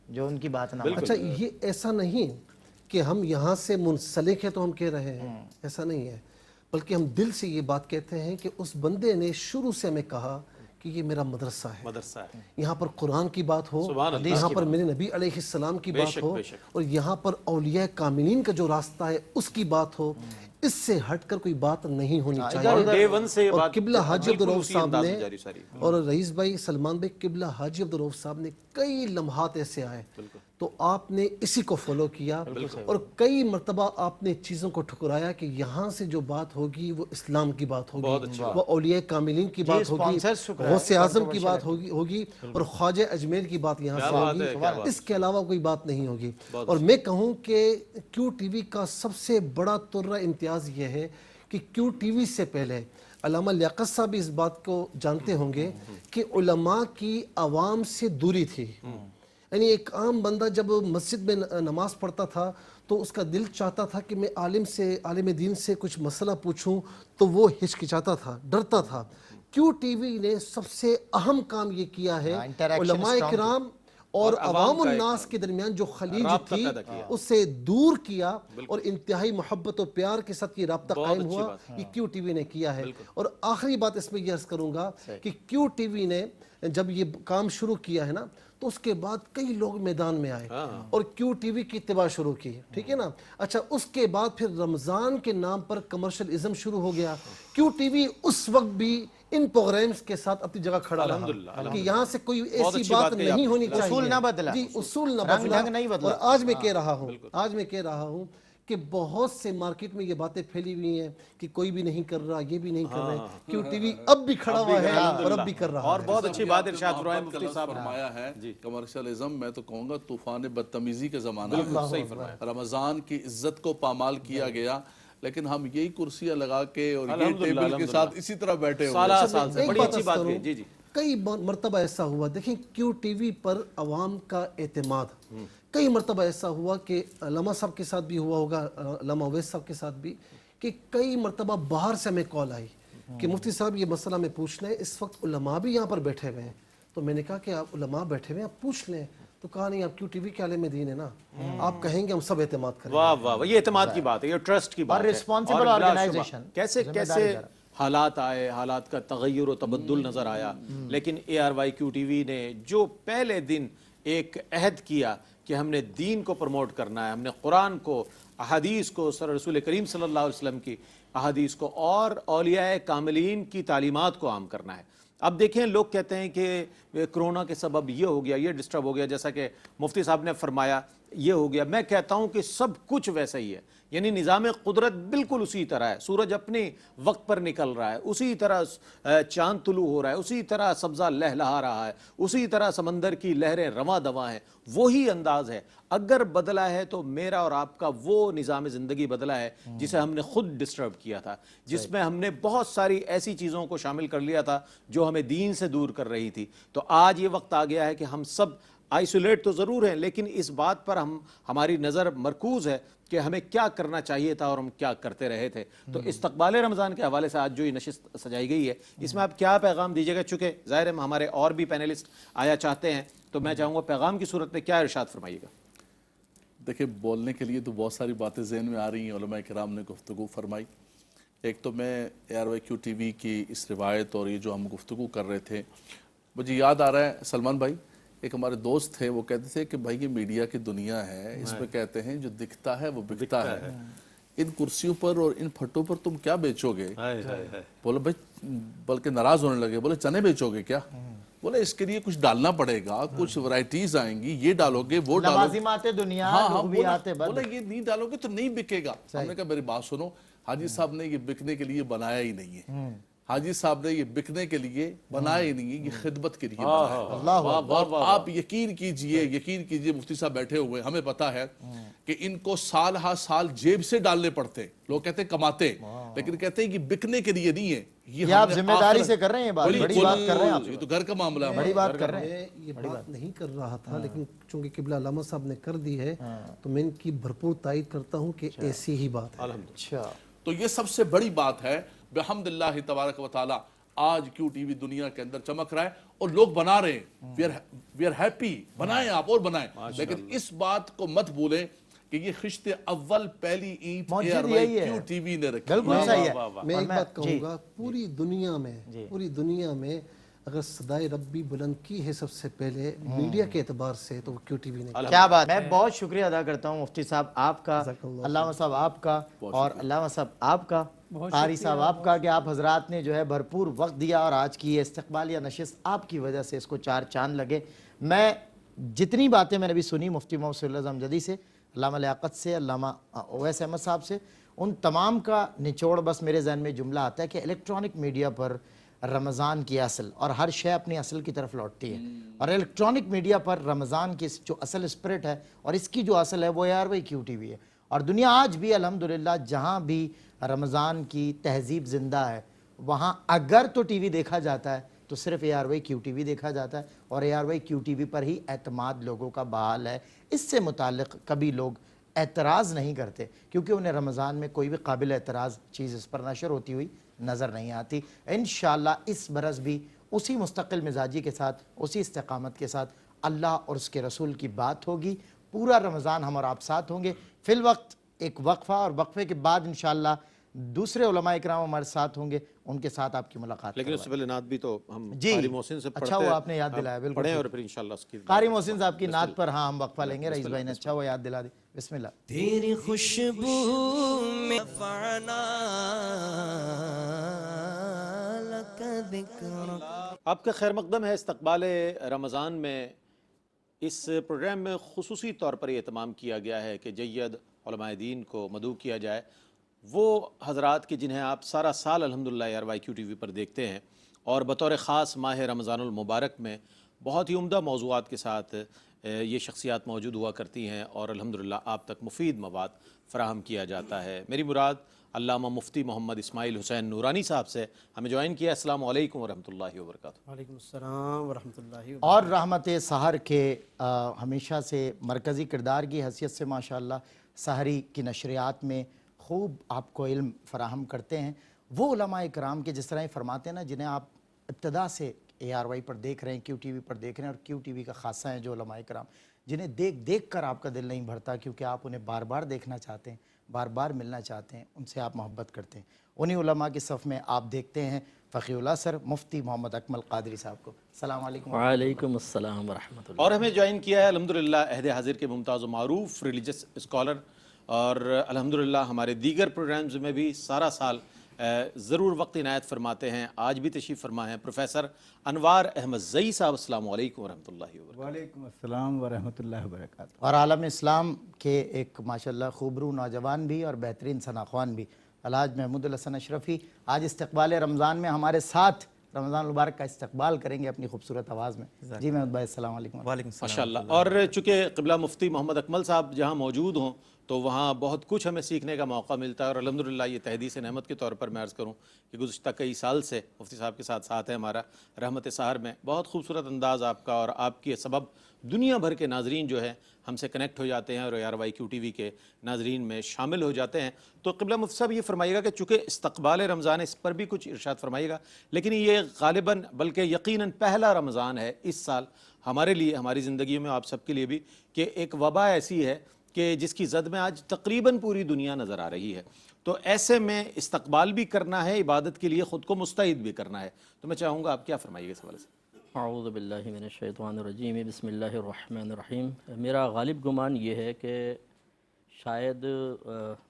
جو ان کی بات نہ مانے؟ اچھا یہ ایسا نہیں کہ ہم یہاں سے منسلک ہیں تو ہم کہہ رہے ہیں، ایسا نہیں ہے، بلکہ ہم دل سے یہ بات کہتے ہیں کہ اس بندے نے شروع سے ہمیں کہا کہ یہ میرا مدرسہ ہے. یہاں پر قرآن کی بات ہو، یہاں پر میرے نبی علیہ السلام کی بات ہو، اور یہاں پر اولیاء کاملین کا جو راستہ ہے اس کی بات ہو. اس سے ہٹ کر کوئی بات نہیں ہونی چاہیے. اور قبلہ حاجی عبدالرؤف صاحب نے اور رئیس بھائی سلمان بھائی، قبلہ حاجی عبدالرؤف صاحب نے کئی لمحات ایسے آئے تو آپ نے اسی کو فالو کیا، اور کئی مرتبہ آپ نے چیزوں کو ٹھکرایا کہ یہاں سے جو بات ہوگی وہ اسلام کی بات ہوگی، وہ اولیاء کاملین کی بات ہوگی، غوث اعظم کی بات ہوگی، اور خواجہ اجمیر کی بات یہاں سے ہوگی. اس کے علاوہ کوئی بات نہیں ہوگی. اور میں کہوں کہ کیو ٹی وی کا سب سے بڑا ترہ امتیاز یہ ہے کہ کیو ٹی وی سے پہلے علامہ لیاقت صاحب بھی اس بات کو جانتے ہوں گے کہ علماء کی عوام سے دوری تھی. یعنی ایک عام بندہ جب مسجد میں نماز پڑھتا تھا تو اس کا دل چاہتا تھا کہ میں عالم دین سے کچھ مسئلہ پوچھوں تو وہ ہچکچاتا تھا، ڈرتا تھا. کیو ٹی وی نے سب سے اہم کام یہ کیا ہے، علماء کرام اور عوام الناس کے درمیان جو خلیج تھی اس سے دور کیا، اور انتہائی محبت و پیار کے ساتھ یہ رابطہ قائم ہوا. یہ کیو ٹی وی نے کیا ہے. اور آخری بات اس میں یہ عرض کروں گا کہ کیو ٹی وی نے جب یہ کام شروع کیا ہے نا تو اس کے بعد کئی لوگ میدان میں آئے اور کیو ٹی وی کی اتباع شروع کی، ٹھیک ہے نا. اچھا اس کے بعد پھر رمضان کے نام پر کمرشل ازم شروع ہو گیا. کیو ٹی وی اس وقت بھی ان پروگرامز کے ساتھ اپنی جگہ کھڑا رہا کہ یہاں سے کوئی ایسی بات نہیں ہونی چاہیے، اصول نہ بدلا، جی اصول نہ بدلا. اور آج میں کہہ رہا ہوں کہ بہت سے مارکیٹ میں یہ باتیں پھیلی ہوئی ہیں کہ کوئی بھی نہیں کر رہا، یہ بھی نہیں کر رہے. کیو ٹی وی اب بھی کھڑا ہوا ہے اور اب بھی کر رہا ہے. اور بہت اچھی بات ارشاد فرمایا مفتی صاحب نے. فرمایا ہے کمرشلزم، میں تو کہوں گا طوفان بدتمیزی کے زمانہ. رمضان کی عزت کو پامال کیا گیا، لیکن ہم یہی کرسیاں لگا کے اور یہ ٹیبل کے ساتھ اسی طرح بیٹھے ہوئے. بڑی اچھی بات ہے. جی جی کئی مرتبہ ایسا ہوا، دیکھیں کیو ٹی وی پر عوام کا اعتماد، کئی مرتبہ ایسا ہوا کہ علامہ صاحب کے ساتھ بھی ہوا ہوگا، علامہ اویس صاحب کے ساتھ بھی، کہ کئی مرتبہ باہر سے ہمیں کال آئی کہ مفتی صاحب یہ مسئلہ میں پوچھنا ہے. اس وقت علماء بھی یہاں پر بیٹھے ہوئے ہیں. تو میں نے کہا کہ آپ علماء بیٹھے ہوئے ہیں، آپ پوچھ لیں. تو کہا نہیں آپ کیو ٹی وی کے عالم دین ہے نا, آپ کہیں گے ہم سب اعتماد کریں گے. واہ واہ واہ, یہ اعتماد کی بات ہے, یہ ٹرسٹ کی بات ہے. responsible اور بلا organization, شبہ کیسے کیسے حالات آئے, حالات کا تغیر و تبدل نظر آیا, لیکن ARYQTV نے جو پہلے دن ایک عہد کیا کہ ہم نے دین کو پروموٹ کرنا ہے, ہم نے قرآن کو, احادیث کو, سر رسول کریم صلی اللہ علیہ وسلم کی احادیث کو اور اولیاء کاملین کی تعلیمات کو عام کرنا ہے. اب دیکھیں لوگ کہتے ہیں کہ کرونا کے سبب یہ ہو گیا, یہ ڈسٹرب ہو گیا, جیسا کہ مفتی صاحب نے فرمایا یہ ہو گیا. میں کہتا ہوں کہ سب کچھ ویسا ہی ہے, یعنی نظام قدرت بالکل اسی طرح ہے, سورج اپنے وقت پر نکل رہا ہے, اسی طرح چاند طلوع ہو رہا ہے, اسی طرح سبزہ لہلہا رہا ہے, اسی طرح سمندر کی لہریں رواں دواں ہیں, وہی انداز ہے. اگر بدلا ہے تو میرا اور آپ کا وہ نظام زندگی بدلا ہے جسے ہم نے خود ڈسٹرب کیا تھا, جس میں ہم نے بہت ساری ایسی چیزوں کو شامل کر لیا تھا جو ہمیں دین سے دور کر رہی تھی. تو آج یہ وقت آ گیا ہے کہ ہم سب آئسولیٹ تو ضرور ہیں, لیکن اس بات پر ہماری نظر مرکوز ہے کہ ہمیں کیا کرنا چاہیے تھا اور ہم کیا کرتے رہے تھے. تو استقبال رمضان کے حوالے سے آج جو یہ نشست سجائی گئی ہے, اس میں آپ کیا پیغام دیجیے گا؟ چونکہ ظاہر ہے ہمارے اور بھی پینلسٹ آیا چاہتے ہیں, تو میں چاہوں گا پیغام کی صورت میں کیا ارشاد فرمائیے گا؟ دیکھیں, بولنے کے لیے تو بہت ساری باتیں ذہن میں آ رہی ہیں, علماء کرام نے گفتگو فرمائی. ایک تو میں ARYQTV کی اس روایت اور یہ جو ہم گفتگو کر رہے تھے, مجھے یاد آ رہا ہے سلمان بھائی, ایک ہمارے دوست تھے, وہ کہتے تھے کہ بھائی یہ میڈیا کی دنیا ہے, اس میں کہتے ہیں جو دکھتا ہے وہ بکتا ہے, ان کرسیوں پر اور ان پھٹوں پر تم کیا بیچو گے؟ بولے بھائی, بلکہ ناراض ہونے لگے, بولے چنے بیچو گے کیا؟ بولے اس کے لیے کچھ ڈالنا پڑے گا, کچھ ورائٹیز آئیں گی, یہ ڈالو گے وہ ڈالو گے, لوازمات دنیا, لغویات بد. بولے یہ نہیں ڈالو گے تو نہیں بکے گا. ہم نے کہا میری بات سنو, حاجی صاحب نے یہ بکنے کے لیے بنایا ہی نہیں ہے, حاجی صاحب نے یہ بکنے کے لیے بنایا ہی نہیں ہے, یہ خدمت کے لیے بنایا ہے. اور آپ یقین کیجئے مفتی صاحب بیٹھے ہوئے, ہمیں پتا ہے کہ ان کو سال ہا سال جیب سے ڈالنے پڑتے. لوگ کہتے ہیں کماتے, لیکن کہتے ہیں کہ بکنے کے لیے نہیں ہے. یہ آپ ذمہ داری سے کر رہے ہیں, بڑی بات کر رہے ہیں آپ, یہ تو گھر کا معاملہ ہے, بڑی بات کر رہے ہیں. میں یہ بات نہیں کر رہا تھا, لیکن چونکہ قبلہ علامہ صاحب نے کر دی ہے تو میں ان کی بھرپور تائید کرتا ہوں کہ ایسی ہی بات ہے. اچھا, تو یہ سب سے بڑی بات ہے. بحمداللہ تبارک و تعالی آج QTV دنیا کے اندر چمک رہا ہے اور لوگ بنا رہے ہیں. وی آر ہیپی, بنائیں آپ اور بنائیں, لیکن اس بات کو مت بھولیں کہ یہ خشت اول پہلی اینٹ ARYQTV نے رکھی. بالکل صحیح ہے. میں ایک بات کہوں گا, پوری دنیا میں اگر صدائے ربی بلند کی ہے سب سے پہلے میڈیا کے اعتبار سے تو وہ QTV نے. کیا بات. میں بہت شکریہ ادا کرتا ہوں مفتی صاحب آپ کا, علامہ صاحب آپ کا, اور علامہ صاحب آپ کا, قاری صاحب آپ کا, کہ آپ حضرات نے جو ہے بھرپور وقت دیا اور آج کی یہ استقبالیہ نشست آپ کی وجہ سے اس کو چار چاند لگے. میں جتنی باتیں میں نے بھی سنی مفتی محمد صلی اللہ علیہ وسلم جدی سے, علامہ لیاقت سے, علامہ اویس احمد صاحب سے, ان تمام کا نچوڑ بس میرے ذہن میں جملہ آتا ہے کہ الیکٹرانک میڈیا پر رمضان کی اصل, اور ہر شے اپنی اصل کی طرف لوٹتی ہے, اور الیکٹرانک میڈیا پر رمضان کی جو اصل اسپرٹ ہے اور اس کی جو اصل ہے وہ ARYQTV ہے. اور دنیا آج بھی الحمدللہ جہاں بھی رمضان کی تہذیب زندہ ہے وہاں اگر تو ٹی وی دیکھا جاتا ہے تو صرف ARYQTV دیکھا جاتا ہے, اور ARYQTV پر ہی اعتماد لوگوں کا بحال ہے. اس سے متعلق کبھی لوگ اعتراض نہیں کرتے کیونکہ انہیں رمضان میں کوئی بھی قابل اعتراض چیز اس پر نشر ہوتی ہوئی نظر نہیں آتی. انشاءاللہ اس برس بھی اسی مستقل مزاجی کے ساتھ, اسی استقامت کے ساتھ اللہ اور اس کے رسول کی بات ہوگی. پورا رمضان ہم اور آپ ساتھ ہوں گے. فی الوقت ایک وقفہ, اور وقفے کے بعد انشاءاللہ دوسرے علماء اکرام ہمارے ساتھ ہوں گے, ان کے ساتھ آپ کی ملاقات. لیکن اس سے پہلے نعت بھی تو ہم جی, قاری محسن سے اچھا ہوا آپ نے یاد دلایا, بالکل پڑھیں اور پھر انشاءاللہ اس کی قاری محسن صاحب کی نعت پر ہاں ہم وقفہ لیں گے. رئیس بھائی نے اچھا ہوا یاد دلا دی. بسم اللہ. تیری خوشبو میں فعنا لک ذکر. آپ کا خیر مقدم ہے استقبال رمضان میں. اس پروگرام میں خصوصی طور پر یہ اہتمام کیا گیا ہے کہ جید علماء دین کو مدعو کیا جائے, وہ حضرات کی جنہیں آپ سارا سال الحمدللہ ARYQTV پر دیکھتے ہیں, اور بطور خاص ماہ رمضان المبارک میں بہت ہی عمدہ موضوعات کے ساتھ یہ شخصیات موجود ہوا کرتی ہیں, اور الحمدللہ آپ تک مفید مواد فراہم کیا جاتا ہے. میری مراد علامہ مفتی محمد اسماعیل حسین نورانی صاحب سے ہمیں جوائن کیا. السلام علیکم ورحمۃ اللہ وبرکاتہ. وعلیکم السلام ورحمۃ اللہ وبرکاتہ. اور رحمت سحر کے ہمیشہ سے مرکزی کردار کی حیثیت سے ماشاءاللہ سحری کی نشریات میں خوب آپ کو علم فراہم کرتے ہیں. وہ علماء اکرام کے جس طرح ہی فرماتے ہیں نا, جنہیں آپ ابتدا سے ARY پر دیکھ رہے ہیں, QTV پر دیکھ رہے ہیں, اور QTV کا خاصہ ہیں جو علماء کرام جنہیں دیکھ کر آپ کا دل نہیں بھرتا, کیونکہ آپ انہیں بار بار دیکھنا چاہتے ہیں, بار بار ملنا چاہتے ہیں, ان سے آپ محبت کرتے ہیں. انہی علماء کی صف میں آپ دیکھتے ہیں فقیہ اللہ سر مفتی محمد اکمل قادری صاحب کو. السلام علیکم. وعلیکم السلام ورحمۃ اللہ. اور ہمیں جوائن کیا ہے الحمدللہ عہد حاضر کے ممتاز و معروف ریلیجس اسکالر, اور الحمدللہ ہمارے دیگر پروگرامز میں بھی سارا سال ضرور وقت عنایت فرماتے ہیں. آج بھی تشریف فرما ہیں پروفیسر انوار احمد زئی صاحب. السلام علیکم ورحمۃ اللہ وبرکاتہ. وعلیکم السلام ورحمۃ اللہ وبرکاتہ. اور عالم اسلام کے ایک ماشاءاللہ خوبرو نوجوان بھی اور بہترین ثناخوان بھی الحاج محمود الحسن اشرفی آج استقبال رمضان میں ہمارے ساتھ رمضان المبارک کا استقبال کریں گے اپنی خوبصورت آواز میں. جی محمود بھائی السلام علیکم. وعلیکم السلام. ماشاءاللہ. اور چونکہ قبلہ مفتی محمد اکمل صاحب جہاں موجود ہوں تو وہاں بہت کچھ ہمیں سیکھنے کا موقع ملتا ہے, اور الحمدللہ یہ تحدیث نعمت کے طور پر میں عرض کروں کہ گزشتہ کئی سال سے مفتی صاحب کے ساتھ ہے ہمارا رحمت سحر میں. بہت خوبصورت انداز آپ کا, اور آپ کے سبب دنیا بھر کے ناظرین جو ہے ہم سے کنیکٹ ہو جاتے ہیں اور ARY QTV کے ناظرین میں شامل ہو جاتے ہیں. تو قبلہ مفتی صاحب یہ فرمائیے گا کہ چونکہ استقبال رمضان, اس پر بھی کچھ ارشاد فرمائیے گا, لیکن یہ غالباً بلکہ یقیناً پہلا رمضان ہے اس سال ہمارے لیے, ہماری زندگیوں میں, آپ سب کے لیے بھی, کہ ایک وبا ایسی ہے کہ جس کی زد میں آج تقریباً پوری دنیا نظر آ رہی ہے. تو ایسے میں استقبال بھی کرنا ہے, عبادت کے لیے خود کو مستعد بھی کرنا ہے. تو میں چاہوں گا آپ کیا فرمائیے گا اس حوالے سے. اعوذ باللہ من الشیطان الرجیم, بسم اللہ الرحمن الرحیم. میرا غالب گمان یہ ہے کہ شاید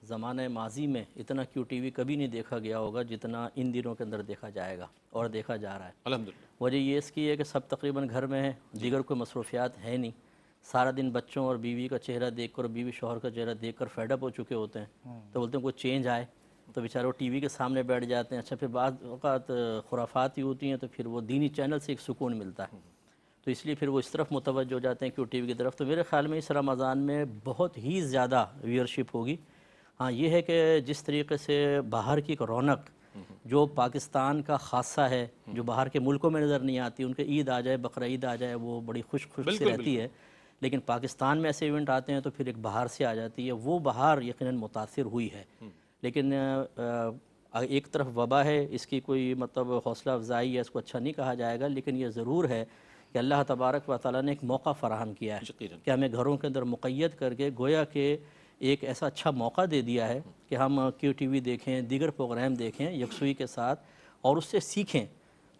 زمانہ ماضی میں اتنا QTV کبھی نہیں دیکھا گیا ہوگا جتنا ان دنوں کے اندر دیکھا جائے گا اور دیکھا جا رہا ہے. الحمدللہ. وجہ یہ اس کی ہے کہ سب تقریباً گھر میں ہیں, دیگر کوئی مصروفیات ہے نہیں. سارا دن بچوں اور بیوی کا چہرہ دیکھ کر اور بیوی شوہر کا چہرہ دیکھ کر فیڈ اپ ہو چکے ہوتے ہیں. تو بولتے ہیں کوئی چینج آئے تو بیچارے وہ TV کے سامنے بیٹھ جاتے ہیں. اچھا پھر بعض اوقات خرافات ہی ہوتی ہیں تو پھر وہ دینی چینل سے ایک سکون ملتا ہے, تو اس لیے پھر وہ اس طرف متوجہ ہو جاتے ہیں QTV کی طرف. تو میرے خیال میں اس رمضان میں بہت ہی زیادہ ویورشپ ہوگی. ہاں یہ ہے کہ جس طریقے سے باہر کی ایک رونق جو پاکستان کا خاصہ ہے, جو باہر کے ملکوں میں نظر نہیں آتی, ان کے عید آ جائے, بقرہ عید آ جائے, وہ بڑی خوش سی رہتی ہے, لیکن پاکستان میں ایسے ایونٹ آتے ہیں تو پھر ایک باہر سے آ جاتی ہے. وہ باہر یقیناً متاثر ہوئی ہے, لیکن ایک طرف وبا ہے, اس کی کوئی مطلب حوصلہ افزائی ہے, اس کو اچھا نہیں کہا جائے گا, لیکن یہ ضرور ہے کہ اللہ تبارک و تعالیٰ نے ایک موقع فراہم کیا ہے کہ ہمیں گھروں کے اندر مقید کر کے گویا کہ ایک ایسا اچھا موقع دے دیا ہے کہ ہم QTV دیکھیں, دیگر پروگرام دیکھیں یکسوئی کے ساتھ, اور اس سے سیکھیں.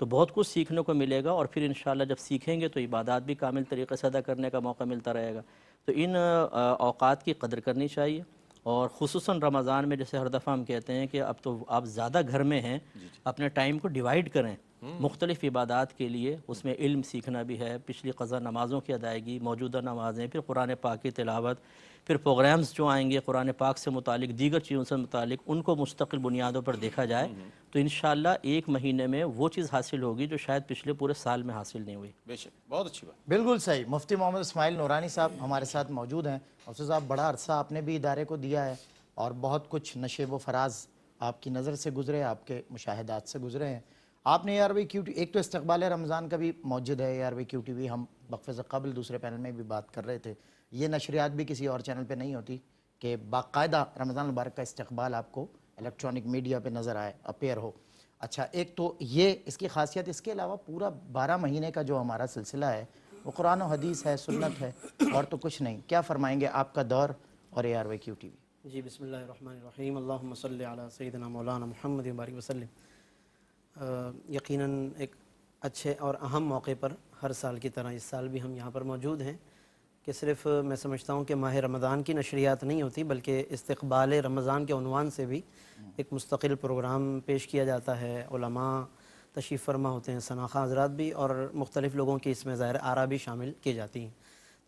تو بہت کچھ سیکھنے کو ملے گا, اور پھر انشاءاللہ جب سیکھیں گے تو عبادات بھی کامل طریقے سے ادا کرنے کا موقع ملتا رہے گا. تو ان اوقات کی قدر کرنی چاہیے, اور خصوصاً رمضان میں جیسے ہر دفعہ ہم کہتے ہیں کہ اب تو آپ زیادہ گھر میں ہیں, اپنے ٹائم کو ڈیوائیڈ کریں مختلف عبادات کے لیے. اس میں علم سیکھنا بھی ہے, پچھلی قضا نمازوں کی ادائیگی, موجودہ نمازیں, پھر قرآن پاک کی تلاوت, پھر پروگرامز جو آئیں گے قرآن پاک سے متعلق, دیگر چیزوں سے متعلق, ان کو مستقل بنیادوں پر دیکھا جائے تو انشاءاللہ ایک مہینے میں وہ چیز حاصل ہوگی جو شاید پچھلے پورے سال میں حاصل نہیں ہوئی. بے شک, بہت اچھی بات. بالکل صحیح. مفتی محمد اسماعیل نورانی صاحب ہمارے ساتھ موجود ہیں. مفتی صاحب بڑا عرصہ آپ نے بھی ادارے کو دیا ہے, اور بہت کچھ نشیب و فراز آپ کی نظر سے گزرے, آپ کے مشاہدات سے گزرے ہیں. آپ نے ARY QTV, ایک تو استقبال رمضان کا بھی موجود ہے ARY QTV, ہم وقفے سے قبل دوسرے پینل میں بھی بات کر رہے تھے, یہ نشریات بھی کسی اور چینل پہ نہیں ہوتی کہ باقاعدہ رمضان المبارک کا استقبال آپ کو الیکٹرانک میڈیا پہ نظر آئے, اپیئر ہو. اچھا ایک تو یہ اس کی خاصیت, اس کے علاوہ پورا 12 مہینے کا جو ہمارا سلسلہ ہے وہ قرآن و حدیث ہے, سنت ہے, اور تو کچھ نہیں. کیا فرمائیں گے آپ کا دور اور ARY QTV. جی بسم اللہ الرحمن الرحیم. اللہم صلی علی سیدنا مولانا محمد وبارک وسلم. یقیناً ایک اچھے اور اہم موقع پر ہر سال کی طرح اس سال بھی ہم یہاں پر موجود ہیں کہ صرف میں سمجھتا ہوں کہ ماہ رمضان کی نشریات نہیں ہوتی, بلکہ استقبال رمضان کے عنوان سے بھی ایک مستقل پروگرام پیش کیا جاتا ہے. علماء تشریف فرما ہوتے ہیں, شناخواں حضرات بھی, اور مختلف لوگوں کی اس میں ظاہر آرا بھی شامل کی جاتی ہیں.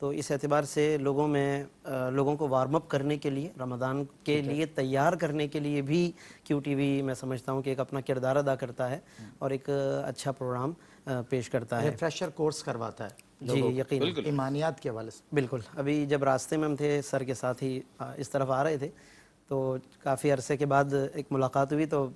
تو اس اعتبار سے لوگوں کو وارم اپ کرنے کے لیے, رمضان کے لیے تیار کرنے کے لیے بھی QTV میں سمجھتا ہوں کہ ایک اپنا کردار ادا کرتا ہے اور ایک اچھا پروگرام پیش کرتا ہے. ریفریشر کورس کرواتا ہے. جی یقیناً, ایمانیات کے حوالے سے. بالکل. ابھی جب راستے میں ہم تھے, سر کے ساتھ ہی اس طرف آ رہے تھے, تو کافی عرصے کے بعد ایک ملاقات ہوئی. تو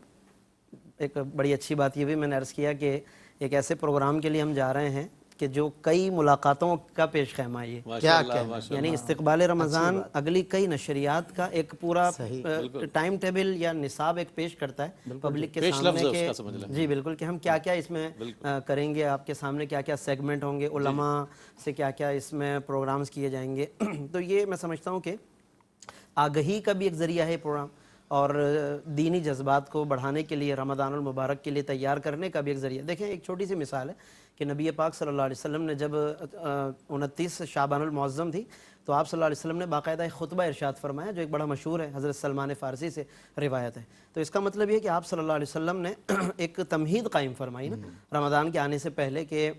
ایک بڑی اچھی بات یہ بھی میں نے عرض کیا کہ ایک ایسے پروگرام کے لیے ہم جا رہے ہیں کہ جو کئی ملاقاتوں کا پیش خیمہ ہے یہ کیا کہنا یعنی استقبال رمضان اگلی کئی نشریات کا ایک پورا ٹائم ٹیبل یا نصاب ایک پیش کرتا ہے پبلک کے سامنے کہ جی بالکل کہ ہم کیا کیا اس میں کریں گے، آپ کے سامنے کیا کیا سیگمنٹ ہوں گے، علماء سے کیا کیا اس میں پروگرامز کیے جائیں گے. تو یہ میں سمجھتا ہوں کہ آگہی کا بھی ایک ذریعہ ہے پروگرام، اور دینی جذبات کو بڑھانے کے لیے، رمضان المبارک کے لیے تیار کرنے کا بھی ایک ذریعہ. دیکھیں ایک چھوٹی سی مثال ہے کہ نبی پاک صلی اللہ علیہ وسلم نے جب 29 شعبان المعظم تھی تو آپ صلی اللہ علیہ وسلم نے باقاعدہ ایک خطبہ ارشاد فرمایا جو ایک بڑا مشہور ہے، حضرت سلمان فارسی سے روایت ہے. تو اس کا مطلب یہ کہ آپ صلی اللہ علیہ وسلم نے ایک تمہید قائم فرمائی نا رمضان کے آنے سے پہلے کہ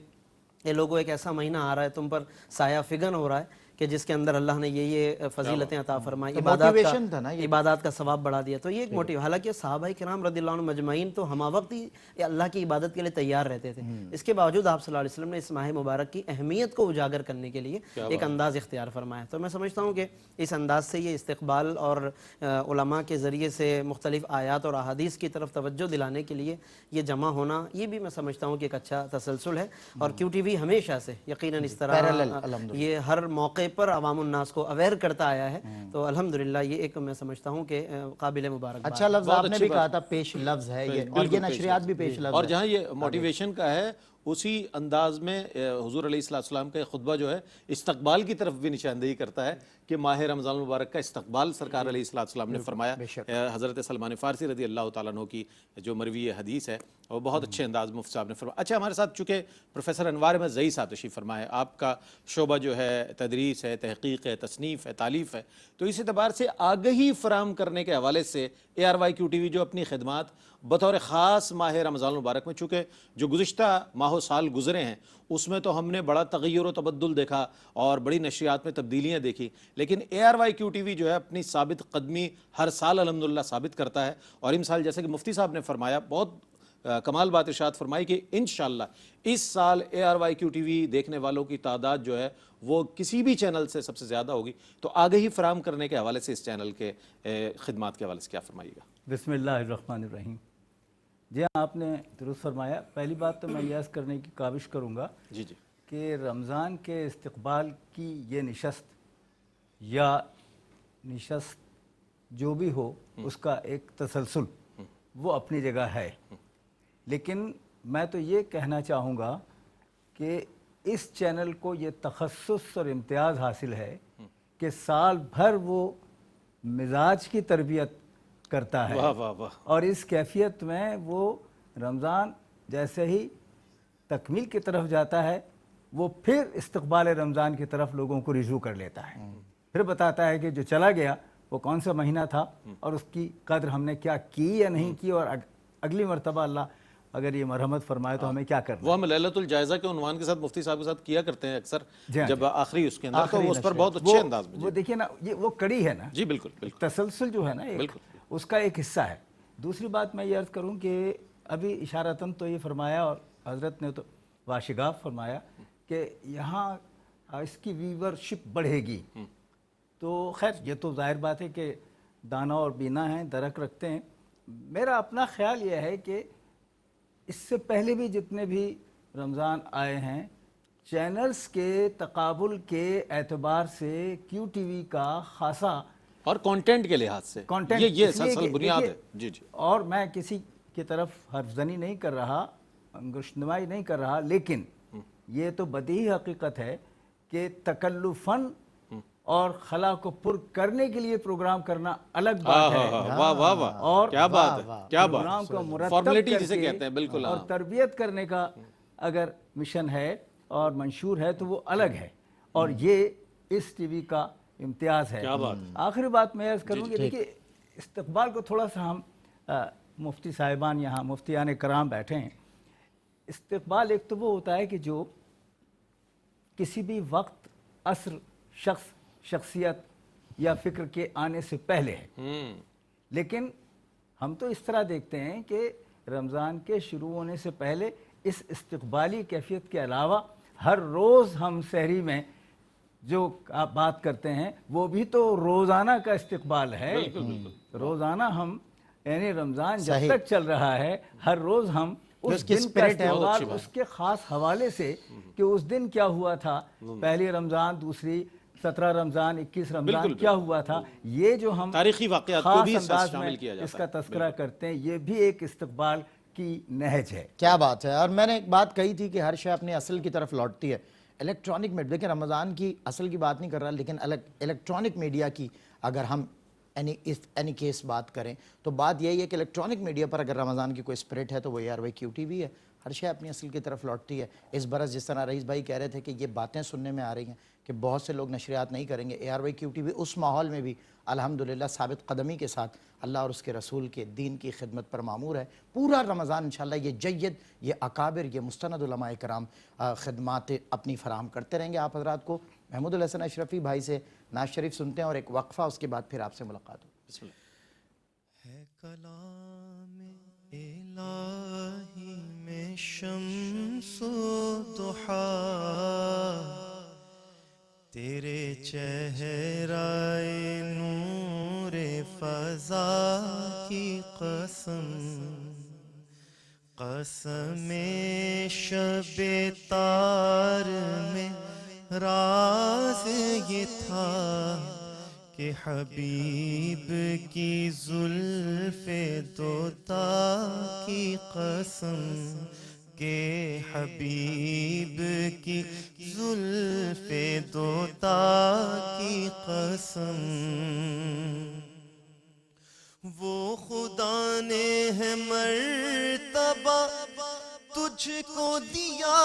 یہ لوگوں ایک ایسا مہینہ آ رہا ہے، تم پر سایہ فگن ہو رہا ہے کہ جس کے اندر اللہ نے یہ فضیلتیں عطا فرمائی، عبادات کا ثواب بڑھا دیا. تو یہ ایک موٹیو، حالانکہ صحابہ کرام رضی اللہ عنہ مجمعین تو ہمہ وقت ہی اللہ کی عبادت کے لیے تیار رہتے تھے، اس کے باوجود آپ صلی اللہ علیہ وسلم نے اس ماہ مبارک کی اہمیت کو اجاگر کرنے کے لیے ایک انداز اختیار فرمایا. تو میں سمجھتا ہوں کہ اس انداز سے یہ استقبال اور علماء کے ذریعے سے مختلف آیات اور احادیث کی طرف توجہ دلانے کے لیے یہ جمع ہونا، یہ بھی میں سمجھتا ہوں کہ ایک اچھا تسلسل ہے. اور کیو ٹی وی ہمیشہ سے یقیناً اس طرح یہ ہر موقع پر عوام الناس کو اویئر کرتا آیا ہے. تو الحمدللہ یہ ایک میں سمجھتا ہوں کہ قابل مبارک. اچھا لفظ آپ نے بھی کہا تھا، پیش لفظ ہے یہ، اور یہ نشریات بھی پیش لفظ ہے. اور جہاں یہ موٹیویشن کا ہے اسی انداز میں حضور علیہ السلام کا خطبہ جو ہے استقبال کی طرف بھی نشاندہی کرتا ہے کہ ماہ رمضان المبارک کا استقبال سرکار علیہ السلام نے فرمایا. حضرت سلمان فارسی رضی اللہ تعالیٰ عنہ کی جو مروی حدیث ہے وہ بہت اچھے انداز مفتی صاحب نے فرمایا. اچھا ہمارے ساتھ چونکہ پروفیسر انوار احمد زئی صاحب تشریف فرما ہے، آپ کا شعبہ جو ہے تدریس ہے، تحقیق ہے، تصنیف ہے، تالیف ہے، تو اس اعتبار سے آگہی فراہم کرنے کے حوالے سے ARYQ TV جو اپنی خدمات بطور خاص ماہ رمضان المبارک میں، چونکہ جو گزشتہ ماہ و سال گزرے ہیں اس میں تو ہم نے بڑا تغیر و تبدل دیکھا اور بڑی نشریات میں تبدیلیاں دیکھی، لیکن ARYQ TV جو ہے اپنی ثابت قدمی ہر سال الحمدللہ ثابت کرتا ہے. اور امسال جیسے کہ مفتی صاحب نے فرمایا، بہت کمال بات ارشاد فرمائی کہ انشاءاللہ اس سال ARYQ TV دیکھنے والوں کی تعداد جو ہے وہ کسی بھی چینل سے سب سے زیادہ ہوگی. تو آگہی فراہم کرنے کے حوالے سے اس چینل کے خدمات کے حوالے سے کیا فرمائیے گا؟ بسم اللہ الرحمن الرحیم. جی آپ نے درست فرمایا. پہلی بات تو میں یہ عرض کرنے کی کاوش کروں گا کہ رمضان کے استقبال کی یہ نشست یا نشست جو بھی ہو اس کا ایک تسلسل وہ اپنی جگہ ہے، لیکن میں تو یہ کہنا چاہوں گا کہ اس چینل کو یہ تخصص اور امتیاز حاصل ہے کہ سال بھر وہ مزاج کی تربیت کرتا ہے، اور اس کیفیت میں وہ رمضان جیسے ہی تکمیل کی طرف جاتا ہے وہ پھر استقبال رمضان کی طرف لوگوں کو رجوع کر لیتا ہے، پھر بتاتا ہے کہ جو چلا گیا وہ کون سا مہینہ تھا اور اس کی قدر ہم نے کیا کی یا نہیں کی، اور اگلی مرتبہ اللہ اگر یہ مرحمت فرمائے تو ہمیں کیا کرنا. وہ ہم لیلۃ الجائزہ کے عنوان کے ساتھ مفتی صاحب کے ساتھ کیا کرتے ہیں اکثر جب آخری اس کے اندر، تو اس پر بہت اچھے انداز میں وہ دیکھیے نا، یہ وہ کڑی ہے نا. جی بالکل تسلسل جو ہے نا اس کا ایک حصہ ہے. دوسری بات میں یہ عرض کروں کہ ابھی اشارتاً تو یہ فرمایا اور حضرت نے تو واشگاف فرمایا کہ یہاں اس کی ویورشپ بڑھے گی. تو خیر یہ تو ظاہر بات ہے کہ دانا اور بینا ہیں، درک رکھتے ہیں. میرا اپنا خیال یہ ہے کہ اس سے پہلے بھی جتنے بھی رمضان آئے ہیں چینلز کے تقابل کے اعتبار سے کیو ٹی وی کا خاصا، اور کانٹینٹ کے لحاظ سے یہ سلسل بنیاد ہے. جی اور میں کسی کی طرف حرف زنی نہیں کر رہا، انگشتنمائی نہیں کر رہا، لیکن یہ تو بدیہی حقیقت ہے کہ تکلفاً اور خلا کو پر کرنے کے لیے پروگرام کرنا الگ بات ہے، اور پروگرام کو مرتب کر کے اور تربیت کرنے کا اگر مشن ہے اور منشور ہے تو وہ الگ ہے، اور یہ اس ٹی وی کا امتیاز ہے. آخری بات میں عرض کروں کہ دیکھیے استقبال کو تھوڑا سا ہم مفتی صاحبان یہاں مفتیان کرام بیٹھے ہیں. استقبال ایک تو وہ ہوتا ہے کہ جو کسی بھی وقت، عصر، شخصیت یا فکر کے آنے سے پہلے ہے، لیکن ہم تو اس طرح دیکھتے ہیں کہ رمضان کے شروع ہونے سے پہلے اس استقبالی کیفیت کے علاوہ ہر روز ہم سحری میں جو آپ بات کرتے ہیں وہ بھی تو روزانہ کا استقبال ہے. روزانہ ہم یعنی رمضان جب تک چل رہا ہے ہر روز ہم اس دن کا استقبال اس کے خاص حوالے سے کہ اس دن کیا ہوا تھا، پہلی رمضان، دوسری 17 رمضان، 21 رمضان کیا ہوا تھا، یہ جو ہم تاریخی واقعات کو بھی شامل کیا جاتا ہے، اس کا تذکرہ کرتے ہیں، یہ بھی ایک استقبال کی نہج ہے۔ کیا بات ہے۔ اور میں نے ایک بات کہی تھی کہ ہر شے اپنے اصل کی طرف لوٹتی ہے۔ الیکٹرانک میڈیا، دیکھیں رمضان کی اصل کی بات نہیں کر رہا، لیکن الیکٹرانک میڈیا کی اگر ہم اینی کیس بات کریں تو بات یہی ہے کہ الیکٹرانک میڈیا پر اگر رمضان کی کوئی اسپرٹ ہے تو وہ ARY-QTV ہے۔ ہر شے اپنی اصل کی طرف لوٹتی ہے۔ اس برس جس طرح رئیس بھائی کہہ رہے تھے کہ یہ باتیں سننے میں آ رہی ہیں کہ بہت سے لوگ نشریات نہیں کریں گے، ARY-QTV اس ماحول میں بھی الحمدللہ ثابت قدمی کے ساتھ اللہ اور اس کے رسول کے دین کی خدمت پر معمور ہے۔ پورا رمضان انشاءاللہ یہ جید، یہ اکابر، یہ مستند علماء کرام خدمات اپنی فراہم کرتے رہیں گے آپ حضرات کو۔ محمود الحسن اشرفی بھائی سے نعت شریف سنتے ہیں اور ایک وقفہ، اس کے بعد پھر آپ سے ملاقات ہوگی۔ بسم اللہ۔ ہے کلام الہی میں شمس و ضحیٰ، تیرے چہرہ نور فضا کی قسم، قسم شب تار میں راز یہ تھا کہ حبیب کی زلف دوتا کی قسم، کہ حبیب کی زلف دوتا کی قسم، وہ خدا نے ہے مرتبہ تجھ کو دیا،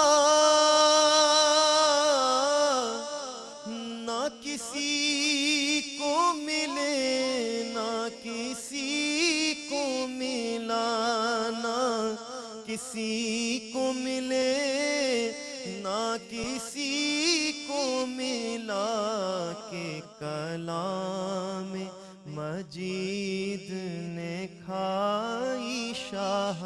نہ کسی کو ملے، نہ کسی کو ملا، نہ کسی کو ملے، نہ کسی کو ملا، کہ کلام مجید نے کھائی شاہ،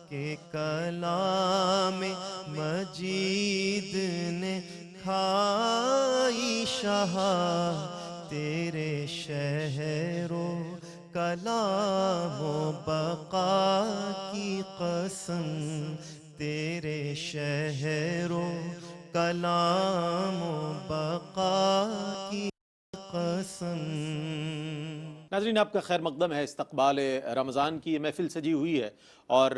کہ کلام مجید نے کھائی شاہ، تیرے شہر و کلام و بقا کی قسم، تیرے شہر و کلام و بقا کی قسم۔ ناظرین آپ کا خیر مقدم ہے۔ استقبال رمضان کی یہ محفل سجی ہوئی ہے، اور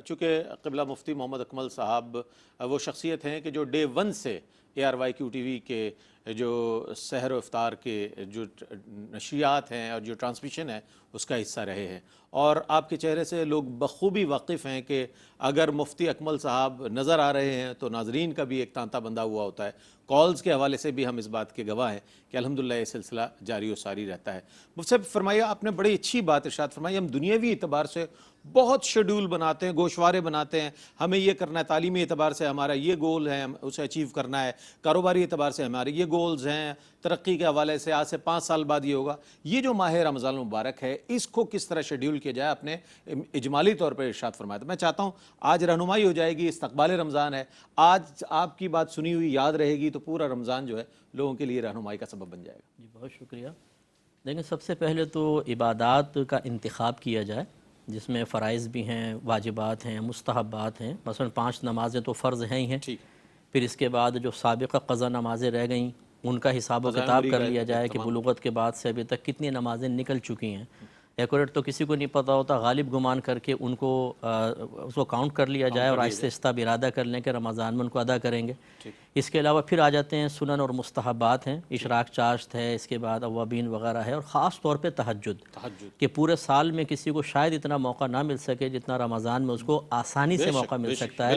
چونکہ قبلہ مفتی محمد اکمل صاحب وہ شخصیت ہیں کہ جو ڈے 1 سے ARY-QTV کے جو سحر و افطار کے جو نشریات ہیں اور جو ٹرانسمیشن ہے اس کا حصہ رہے ہیں، اور آپ کے چہرے سے لوگ بخوبی واقف ہیں کہ اگر مفتی اکمل صاحب نظر آ رہے ہیں تو ناظرین کا بھی ایک تانتا بندہ ہوا ہوتا ہے۔ کالز کے حوالے سے بھی ہم اس بات کے گواہ ہیں کہ الحمدللہ یہ سلسلہ جاری و ساری رہتا ہے۔ مفتی صاحب فرمائیے، آپ نے بڑی اچھی بات ارشاد فرمائی، ہم دنیاوی اعتبار سے بہت شیڈول بناتے ہیں، گوشوارے بناتے ہیں، ہمیں یہ کرنا ہے، تعلیمی اعتبار سے ہمارا یہ گول ہے، اسے اچیو کرنا ہے، کاروباری اعتبار سے ہمارے یہ گولز ہیں، ترقی کے حوالے سے آج سے 5 سال بعد یہ ہوگا۔ یہ جو ماہ رمضان المبارک ہے اس کو کس طرح شیڈیول کیا جائے، آپ نے اجمالی طور پر ارشاد فرمایا تھا۔ میں چاہتا ہوں آج رہنمائی ہو جائے گی، استقبال رمضان ہے، آج آپ کی بات سنی ہوئی یاد رہے گی تو پورا رمضان جو ہے لوگوں کے لیے رہنمائی کا سبب بن جائے گا۔ جی بہت شکریہ۔ دیکھیں سب سے پہلے تو عبادات کا انتخاب کیا جائے، جس میں فرائض بھی ہیں، واجبات ہیں، مستحبات ہیں۔ مثلا 5 نمازیں تو فرض ہیں ہی ہیں، پھر اس کے بعد جو سابقہ قضا نمازیں رہ گئیں ان کا حساب و کتاب کر لیا جائے کہ بلوغت کے بعد سے ابھی تک کتنی نمازیں نکل چکی ہیں۔ ایکوریٹ تو کسی کو نہیں پتہ ہوتا، غالب گمان کر کے ان کو اس کو کاؤنٹ کر لیا جائے اور آہستہ آہستہ ارادہ کر لیں کہ رمضان میں ان کو ادا کریں گے۔ اس کے علاوہ پھر آ جاتے ہیں سنن اور مستحبات ہیں، اشراق چاشت ہے، اس کے بعد اوابین وغیرہ ہے، اور خاص طور پہ تہجد کہ پورے سال میں کسی کو شاید اتنا موقع نہ مل سکے جتنا رمضان میں اس کو آسانی سے موقع مل سکتا ہے۔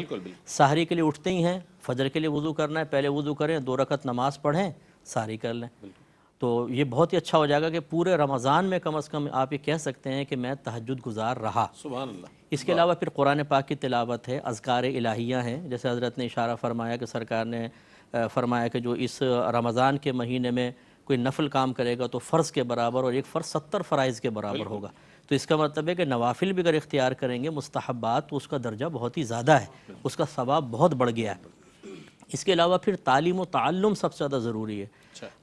سحری کے لیے اٹھتے ہی ہیں، فجر کے لیے وضو کرنا ہے، پہلے وضو کریں، 2 رکعت نماز پڑھیں، سحری کر لیں، تو یہ بہت ہی اچھا ہو جائے گا کہ پورے رمضان میں کم از کم آپ یہ کہہ سکتے ہیں کہ میں تہجد گزار رہا۔ سبحان اللہ۔ اس کے علاوہ پھر قرآن پاک کی تلاوت ہے، اذکار الہیہ ہیں، جیسے حضرت نے اشارہ فرمایا کہ سرکار نے فرمایا کہ جو اس رمضان کے مہینے میں کوئی نفل کام کرے گا تو فرض کے برابر، اور ایک فرض 70 فرائض کے برابر ہوگا۔ تو اس کا مطلب ہے کہ نوافل بھی اگر اختیار کریں گے، مستحبات، تو اس کا درجہ بہت ہی زیادہ ہے، اس کا ثواب بہت بڑھ گیا ہے۔ اس کے علاوہ پھر تعلیم و تعلم سب سے زیادہ ضروری ہے.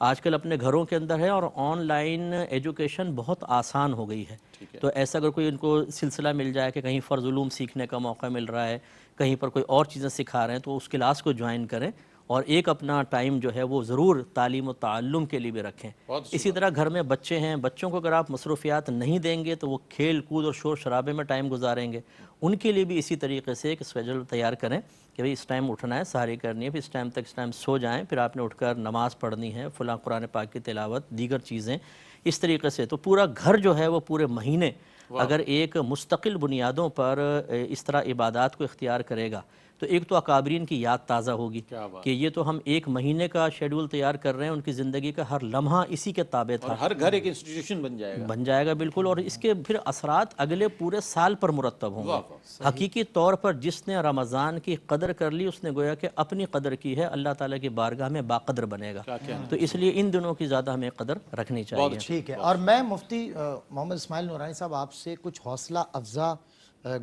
آج کل اپنے گھروں کے اندر ہے اور آن لائن ایجوکیشن بہت آسان ہو گئی ہے. تو ایسا اگر کوئی ان کو سلسلہ مل جائے کہ کہیں فرض علوم سیکھنے کا موقع مل رہا ہے, کہیں پر کوئی اور چیزیں سکھا رہے ہیں, تو اس کلاس کو جوائن کریں اور ایک اپنا ٹائم جو ہے وہ ضرور تعلیم و تعلم کے لیے بھی رکھیں. اسی طرح گھر میں بچے ہیں, بچوں کو اگر آپ مصروفیات نہیں دیں گے تو وہ کھیل کود اور شور شرابے میں ٹائم گزاریں گے. ان کے لیے بھی اسی طریقے سے ایک اسکیجول تیار کریں کہ بھئی اس ٹائم اٹھنا ہے, سحری کرنی ہے, پھر اس ٹائم تک اس ٹائم سو جائیں, پھر آپ نے اٹھ کر نماز پڑھنی ہے, فلاں قرآن پاک کی تلاوت, دیگر چیزیں اس طریقے سے. تو پورا گھر جو ہے وہ پورے مہینے اگر ایک مستقل بنیادوں پر اس طرح عبادات کو اختیار کرے گا تو ایک تو اکابرین کی یاد تازہ ہوگی کہ یہ تو ہم ایک مہینے کا شیڈول تیار کر رہے ہیں, ان کی زندگی کا ہر لمحہ اسی کے تابع تھا, ہر گھر ایک انسٹیٹیوشن بن جائے گا بالکل. اور اس کے پھر اثرات اگلے پورے سال پر مرتب ہوں گے. حقیقی طور پر جس نے رمضان کی قدر کر لی اس نے گویا کہ اپنی قدر کی ہے, اللہ تعالیٰ کی بارگاہ میں باقدر بنے گا. تو اس لیے ان دنوں کی زیادہ ہمیں قدر رکھنی چاہیے. ٹھیک ہے. اور میں مفتی محمد اسماعیل نورانی صاحب آپ سے کچھ حوصلہ افزا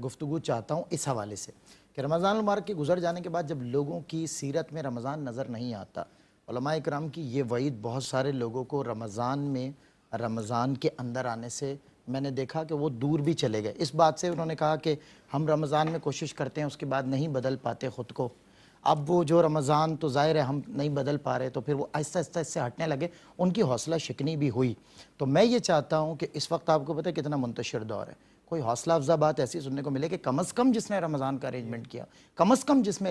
گفتگو چاہتا ہوں اس حوالے سے کہ رمضان المبارک کے گزر جانے کے بعد جب لوگوں کی سیرت میں رمضان نظر نہیں آتا, علماء کرام کی یہ وعید بہت سارے لوگوں کو رمضان میں رمضان کے اندر آنے سے میں نے دیکھا کہ وہ دور بھی چلے گئے. اس بات سے انہوں نے کہا کہ ہم رمضان میں کوشش کرتے ہیں, اس کے بعد نہیں بدل پاتے خود کو. اب وہ جو رمضان تو ظاہر ہے ہم نہیں بدل پا رہے, تو پھر وہ آہستہ آہستہ اس سے ہٹنے لگے, ان کی حوصلہ شکنی بھی ہوئی. تو میں یہ چاہتا ہوں کہ اس وقت آپ کو پتہ ہے کتنا منتشر دور ہے, کوئی حوصلہ افزا بات ایسی سننے کو ملے کہ کم از کم جس نے رمضان کا ارینجمنٹ کیا, کم از کم جس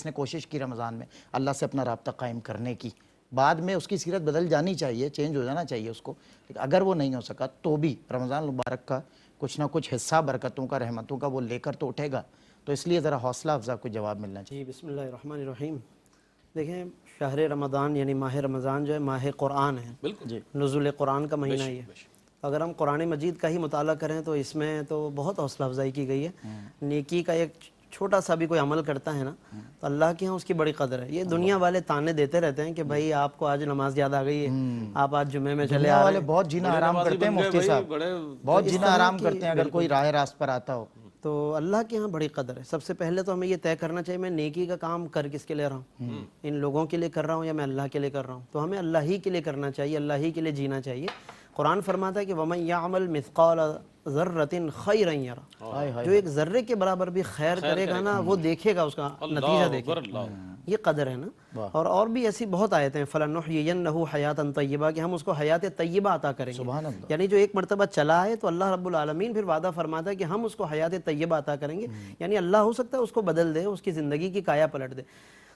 نے کوشش کی رمضان میں اللہ سے اپنا رابطہ قائم کرنے کی, بعد میں اس کی سیرت بدل جانی چاہیے, چینج ہو جانا چاہیے اس کو, لیکن اگر وہ نہیں ہو سکا تو بھی رمضان المبارک کا کچھ نہ کچھ حصہ برکتوں کا, رحمتوں کا وہ لے کر تو اٹھے گا. تو اس لیے ذرا حوصلہ افزا کو جواب ملنا چاہیے. جی بسم اللہ الرحمن الرحیم. دیکھیں شہر رمضان یعنی ماہ رمضان جو ہے ماہ قرآن ہے, بالکل نزول قرآن کا مہینہ ہی ہے. اگر ہم قرآن مجید کا ہی مطالعہ کریں تو اس میں تو بہت حوصلہ افزائی کی گئی ہے. نیکی کا ایک چھوٹا سا بھی کوئی عمل کرتا ہے نا تو اللہ کے ہاں اس کی بڑی قدر ہے. یہ دنیا والے تانے دیتے رہتے ہیں کہ بھائی آپ کو آج نماز یاد آ گئی ہے, آپ آج جمعے میں چلے آ رہے ہیں. بہت جینا آرام کرتے ہیں مفتی صاحب, بہت جینا آرام کرتے ہیں اگر کوئی راہ راست پر آتا ہو. تو اللہ کے ہاں بڑی قدر ہے. سب سے پہلے تو ہمیں یہ طے کرنا چاہیے میں نیکی کا کام کر کس کے لے رہا ہوں, ان لوگوں کے لیے کر رہا ہوں یا میں اللہ کے لیے کر رہا ہوں. تو ہمیں اللہ ہی کے لیے کرنا چاہیے, اللہ ہی کے لیے جینا چاہیے. قرآن فرماتا ہے کہ وَمَن يَعْمَلْ مِثْقَالَ ذَرَّةٍ خَيْرًا يَرَهُ, جو ایک ذرے کے برابر بھی خیر کرے گا نا وہ دیکھے گا, اس کا نتیجہ دیکھے گا. یہ قدر ہے نا. اور بھی ایسی بہت آیتیں ہیں, فَلَنُحْيِيَنَّهُ حَيَاةً طَيِّبَةً, کہ ہم اس کو حیات طیبہ عطا کریں گے. یعنی جو ایک مرتبہ چلا ہے تو اللہ رب العالمین پھر وعدہ فرماتا ہے کہ ہم اس کو حیات طیبہ عطا کریں گے. یعنی اللہ ہو سکتا ہے اس کو بدل دے, اس کی زندگی کی کایا پلٹ دے.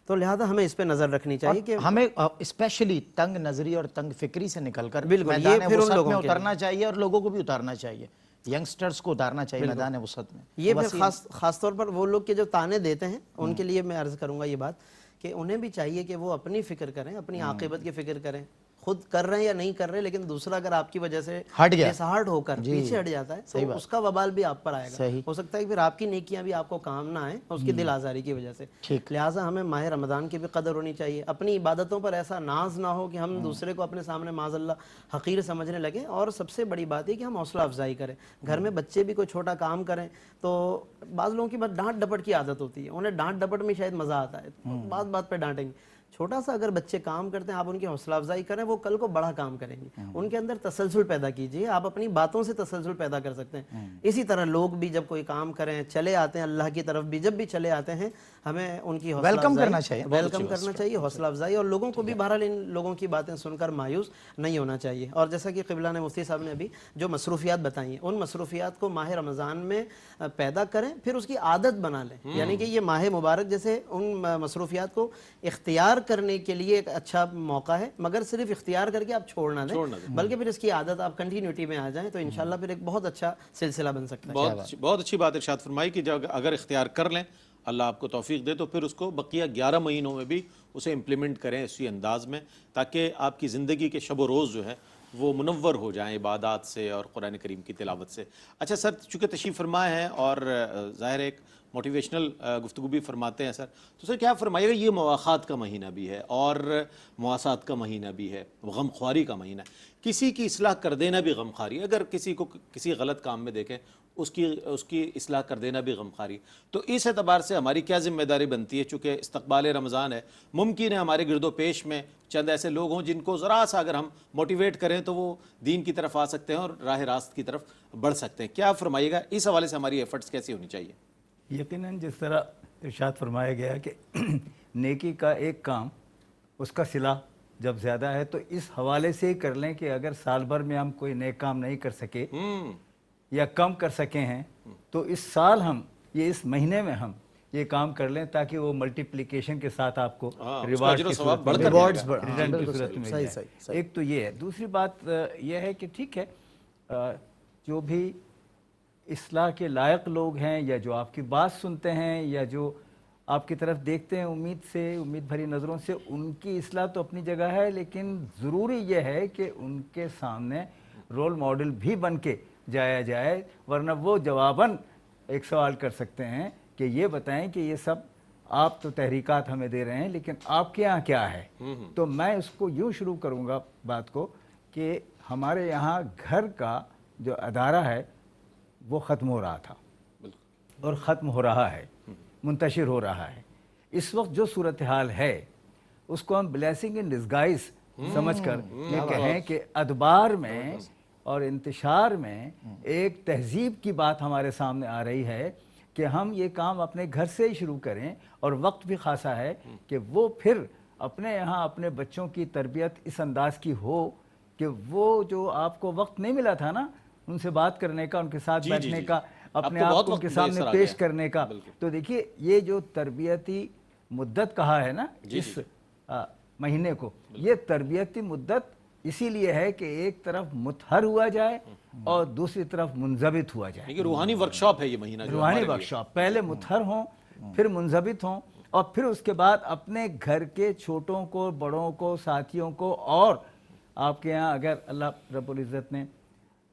تو لہذا ہمیں اس پہ نظر رکھنی چاہیے کہ ہمیں اسپیشلی تنگ نظری اور تنگ فکری سے نکل کر بالکل میدان وسعت میں اترنا چاہیے اور لوگوں کو بھی اتارنا چاہیے, ینگسٹرز کو اتارنا چاہیے میدان وسعت میں. یہ پھر خاص طور پر وہ لوگ کے جو تانے دیتے ہیں ان کے لیے میں عرض کروں گا یہ بات کہ انہیں بھی چاہیے کہ وہ اپنی فکر کریں, اپنی عاقبت کی فکر کریں. خود کر رہے ہیں یا نہیں کر رہے, لیکن دوسرا اگر آپ کی وجہ سے ڈسہارٹ ہو کر پیچھے ہٹ جاتا ہے تو اس کا وبال بھی آپ پر آئے گا. ہو سکتا ہے کہ پھر آپ کی نیکیاں بھی آپ کو کام نہ آئیں اس کی دل آزاری کی وجہ سے. لہٰذا ہمیں ماہ رمضان کی بھی قدر ہونی چاہیے. اپنی عبادتوں پر ایسا ناز نہ ہو کہ ہم دوسرے کو اپنے سامنے معاذ اللہ حقیر سمجھنے لگیں. اور سب سے بڑی بات ہے کہ ہم حوصلہ افزائی کریں. گھر میں بچے بھی کوئی چھوٹا کام کریں تو بعض لوگوں کی بات ڈانٹ ڈپٹ کی عادت ہوتی ہے, انہیں ڈانٹ ڈپٹ میں شاید مزہ آتا ہے, بات بات پہ ڈانٹیں گے. چھوٹا سا اگر بچے کام کرتے ہیں آپ ان کی حوصلہ افزائی کریں, وہ کل کو بڑا کام کریں گے. ان کے اندر تسلسل پیدا کیجئے, آپ اپنی باتوں سے تسلسل پیدا کر سکتے ہیں. اسی طرح لوگ بھی جب کوئی کام کریں, چلے آتے ہیں اللہ کی طرف بھی, جب بھی چلے آتے ہیں ہمیں ان کی ویلکم کرنا چاہیے, حوصلہ افزائی. اور لوگوں کو بھی بہرحال ان لوگوں کی باتیں سن کر مایوس نہیں ہونا چاہیے. اور جیسا کہ قبلہ نے مفتی صاحب نے ابھی جو مصروفیات بتائی ہیں, ان مصروفیات کو ماہ رمضان میں پیدا کریں, پھر اس کی عادت بنا لیں. یعنی کہ یہ ماہ مبارک جیسے ان مصروفیات کو اختیار کرنے کے لیے ایک اچھا موقع ہے, مگر صرف اختیار کر کے آپ چھوڑ نہ دیں, بلکہ پھر اس کی عادت آپ کنٹینیوٹی میں آ جائیں تو انشاءاللہ پھر ایک بہت اچھا سلسلہ بن سکتا ہے. بہت اچھی بات ارشاد فرمائی کہ اگر اختیار کر لیں, اللہ آپ کو توفیق دے, تو پھر اس کو بقیہ 11 مہینوں میں بھی اسے امپلیمنٹ کریں اسی انداز میں, تاکہ آپ کی زندگی کے شب و روز جو ہے وہ منور ہو جائیں عبادات سے اور قرآن کریم کی تلاوت سے. اچھا سر, چونکہ تشریف فرما ہے اور ظاہر ایک موٹیویشنل گفتگو بھی فرماتے ہیں سر, تو سر کیا فرمائیے گا, یہ مواخات کا مہینہ بھی ہے اور مواسات کا مہینہ بھی ہے, غم خواری کا مہینہ ہے. کسی کی اصلاح کر دینا بھی غم خواری ہے. اگر کسی کو کسی غلط کام میں دیکھیں اس کی اصلاح کر دینا بھی غمخواری. تو اس اعتبار سے ہماری کیا ذمہ داری بنتی ہے؟ چونکہ استقبال رمضان ہے، ممکن ہے ہمارے گرد و پیش میں چند ایسے لوگ ہوں جن کو ذرا سا اگر ہم موٹیویٹ کریں تو وہ دین کی طرف آ سکتے ہیں اور راہ راست کی طرف بڑھ سکتے ہیں. کیا فرمائیے گا اس حوالے سے ہماری ایفرٹس کیسی ہونی چاہیے؟ یقیناً جس طرح ارشاد فرمایا گیا کہ نیکی کا ایک کام اس کا صلہ جب زیادہ ہے، تو اس حوالے سے ہی کر لیں کہ اگر سال بھر میں ہم کوئی نیک کام نہیں کر سکے یا کم کر سکے ہیں تو اس سال ہم اس مہینے میں ہم یہ کام کر لیں تاکہ وہ ملٹیپلیکیشن کے ساتھ آپ کو ریوارڈ کی صورت میں مل جائے. ایک تو یہ ہے. دوسری بات یہ ہے کہ ٹھیک ہے، جو بھی اصلاح کے لائق لوگ ہیں یا جو آپ کی بات سنتے ہیں یا جو آپ کی طرف دیکھتے ہیں امید بھری نظروں سے، ان کی اصلاح تو اپنی جگہ ہے، لیکن ضروری یہ ہے کہ ان کے سامنے رول ماڈل بھی بن کے جایا جائے، ورنہ وہ جواباً ایک سوال کر سکتے ہیں کہ یہ بتائیں کہ یہ سب آپ تو تحریکات ہمیں دے رہے ہیں لیکن آپ کے یہاں کیا ہے. تو میں اس کو یوں شروع کروں گا بات کو کہ ہمارے یہاں گھر کا جو ادارہ ہے وہ ختم ہو رہا تھا اور ختم ہو رہا ہے، منتشر ہو رہا ہے. اس وقت جو صورتحال ہے اس کو ہم بلیسنگ ان ڈسگائز سمجھ کر یہ کہیں کہ ادبار میں اور انتشار میں ایک تہذیب کی بات ہمارے سامنے آ رہی ہے کہ ہم یہ کام اپنے گھر سے ہی شروع کریں، اور وقت بھی خاصا ہے کہ وہ پھر اپنے یہاں اپنے بچوں کی تربیت اس انداز کی ہو کہ وہ جو آپ کو وقت نہیں ملا تھا نا ان سے بات کرنے کا، ان کے ساتھ بیٹھنے کا، اپنے آپ کو ان کے سامنے پیش کرنے کا، تو دیکھیے یہ جو تربیتی مدت کہا ہے نا اس مہینے کو، یہ تربیتی مدت اسی لیے ہے کہ ایک طرف متحر ہوا جائے اور دوسری طرف منضبط ہوا جائے. یہ روحانی ورکشاپ ہے یہ مہینہ، روحانی ورکشاپ. پہلے متحر ہوں، پھر منضبط ہوں، اور پھر اس کے بعد اپنے گھر کے چھوٹوں کو، بڑوں کو، ساتھیوں کو، اور آپ کے ہاں اگر اللہ رب العزت نے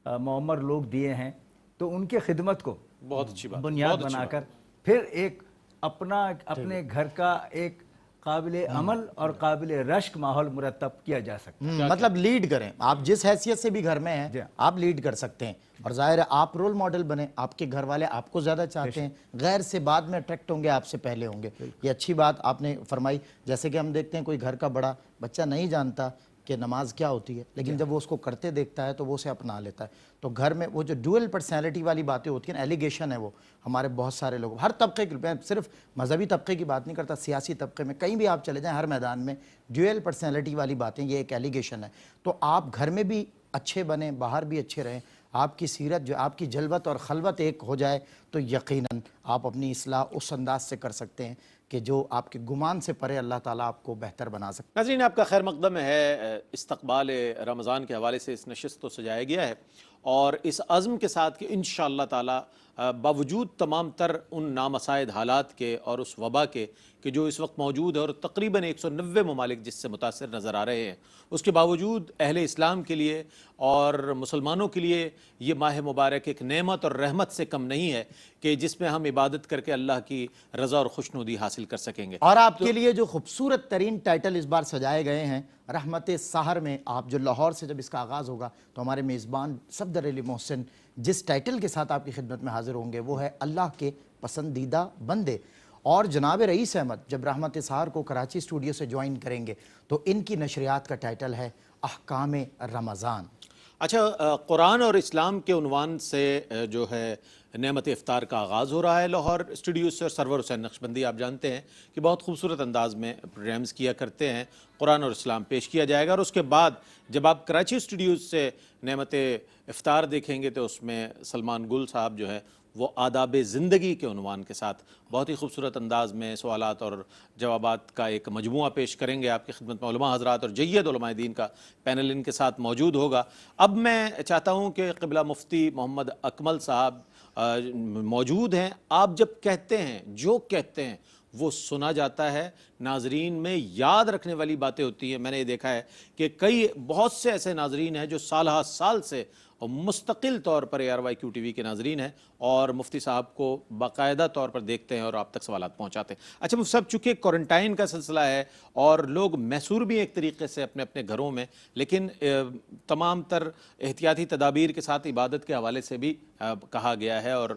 معمر لوگ دیے ہیں تو ان کی خدمت کو بہت اچھی بات بنیاد بنا کر پھر ایک اپنے گھر کا ایک قابل عمل اور قابل رشک ماحول مرتب کیا جا سکتا ہے. مطلب لیڈ کریں. آپ جس حیثیت سے بھی گھر میں ہیں آپ لیڈ کر سکتے ہیں، اور ظاہر ہے آپ رول ماڈل بنیں. آپ کے گھر والے آپ کو زیادہ چاہتے ہیں، غیر سے بعد میں اٹریکٹ ہوں گے، آپ سے پہلے ہوں گے. یہ اچھی بات آپ نے فرمائی. جیسے کہ ہم دیکھتے ہیں کوئی گھر کا بڑا بچہ نہیں جانتا کہ نماز کیا ہوتی ہے، لیکن جب وہ اس کو کرتے دیکھتا ہے تو وہ اسے اپنا لیتا ہے. تو گھر میں وہ جو ڈوئل پرسنالٹی والی باتیں ہوتی ہیں، ایلیگیشن ہے وہ ہمارے بہت سارے لوگ، ہر طبقے کے، میں صرف مذہبی طبقے کی بات نہیں کرتا، سیاسی طبقے میں کہیں بھی آپ چلے جائیں، ہر میدان میں ڈوئل پرسنالٹی والی باتیں، یہ ایک ایلیگیشن ہے. تو آپ گھر میں بھی اچھے بنیں، باہر بھی اچھے رہیں. آپ کی سیرت جو آپ کی جلوت اور خلوت ایک ہو جائے تو یقیناً آپ اپنی اصلاح اس انداز سے کر سکتے ہیں کہ جو آپ کے گمان سے پرے اللہ تعالیٰ آپ کو بہتر بنا سکتے ہیں. ناظرین، آپ کا خیر مقدم ہے. استقبال رمضان کے حوالے سے اس نشست کو سجایا گیا ہے اور اس عزم کے ساتھ کہ انشاءاللہ تعالیٰ باوجود تمام تر ان نامساعد حالات کے اور اس وبا کے کہ جو اس وقت موجود ہے اور تقریباً 190 ممالک جس سے متاثر نظر آ رہے ہیں، اس کے باوجود اہل اسلام کے لیے اور مسلمانوں کے لیے یہ ماہ مبارک ایک نعمت اور رحمت سے کم نہیں ہے کہ جس میں ہم عبادت کر کے اللہ کی رضا اور خوشنودی حاصل کر سکیں گے. اور آپ کے لیے جو خوبصورت ترین ٹائٹل اس بار سجائے گئے ہیں رحمت سحر میں، آپ جو لاہور سے جب اس کا آغاز ہوگا تو ہمارے میزبان صفدر علی محسن جس ٹائٹل کے ساتھ آپ کی خدمت میں حاضر ہوں گے وہ ہے اللہ کے پسندیدہ بندے. اور جناب رئیس احمد جب رحمت سحر کو کراچی اسٹوڈیو سے جوائن کریں گے تو ان کی نشریات کا ٹائٹل ہے احکام رمضان. اچھا، قرآن اور اسلام کے عنوان سے جو ہے نعمت افطار کا آغاز ہو رہا ہے لاہور اسٹوڈیو سے، اور سرور حسین نقشبندی آپ جانتے ہیں کہ بہت خوبصورت انداز میں پروگرامز کیا کرتے ہیں. قرآن اور اسلام پیش کیا جائے گا اور اس کے بعد جب آپ کراچی اسٹوڈیو سے نعمت افطار دیکھیں گے تو اس میں سلمان گل صاحب جو ہے وہ آداب زندگی کے عنوان کے ساتھ بہت ہی خوبصورت انداز میں سوالات اور جوابات کا ایک مجموعہ پیش کریں گے. آپ کی خدمت میں علماء حضرات اور جید علماء دین کا پینل ان کے ساتھ موجود ہوگا. اب میں چاہتا ہوں کہ قبلہ مفتی محمد اکمل صاحب موجود ہیں. آپ جب کہتے ہیں، جو کہتے ہیں وہ سنا جاتا ہے. ناظرین میں یاد رکھنے والی باتیں ہوتی ہیں. میں نے یہ دیکھا ہے کہ بہت سے ایسے ناظرین ہیں جو سالہ سال سے مستقل طور پر ARYQ TV کے ناظرین ہیں اور مفتی صاحب کو باقاعدہ طور پر دیکھتے ہیں اور آپ تک سوالات پہنچاتے ہیں. اچھا مفتی صاحب، چونکہ کوارنٹائن کا سلسلہ ہے اور لوگ محصور بھی ایک طریقے سے اپنے اپنے گھروں میں، لیکن تمام تر احتیاطی تدابیر کے ساتھ عبادت کے حوالے سے بھی کہا گیا ہے اور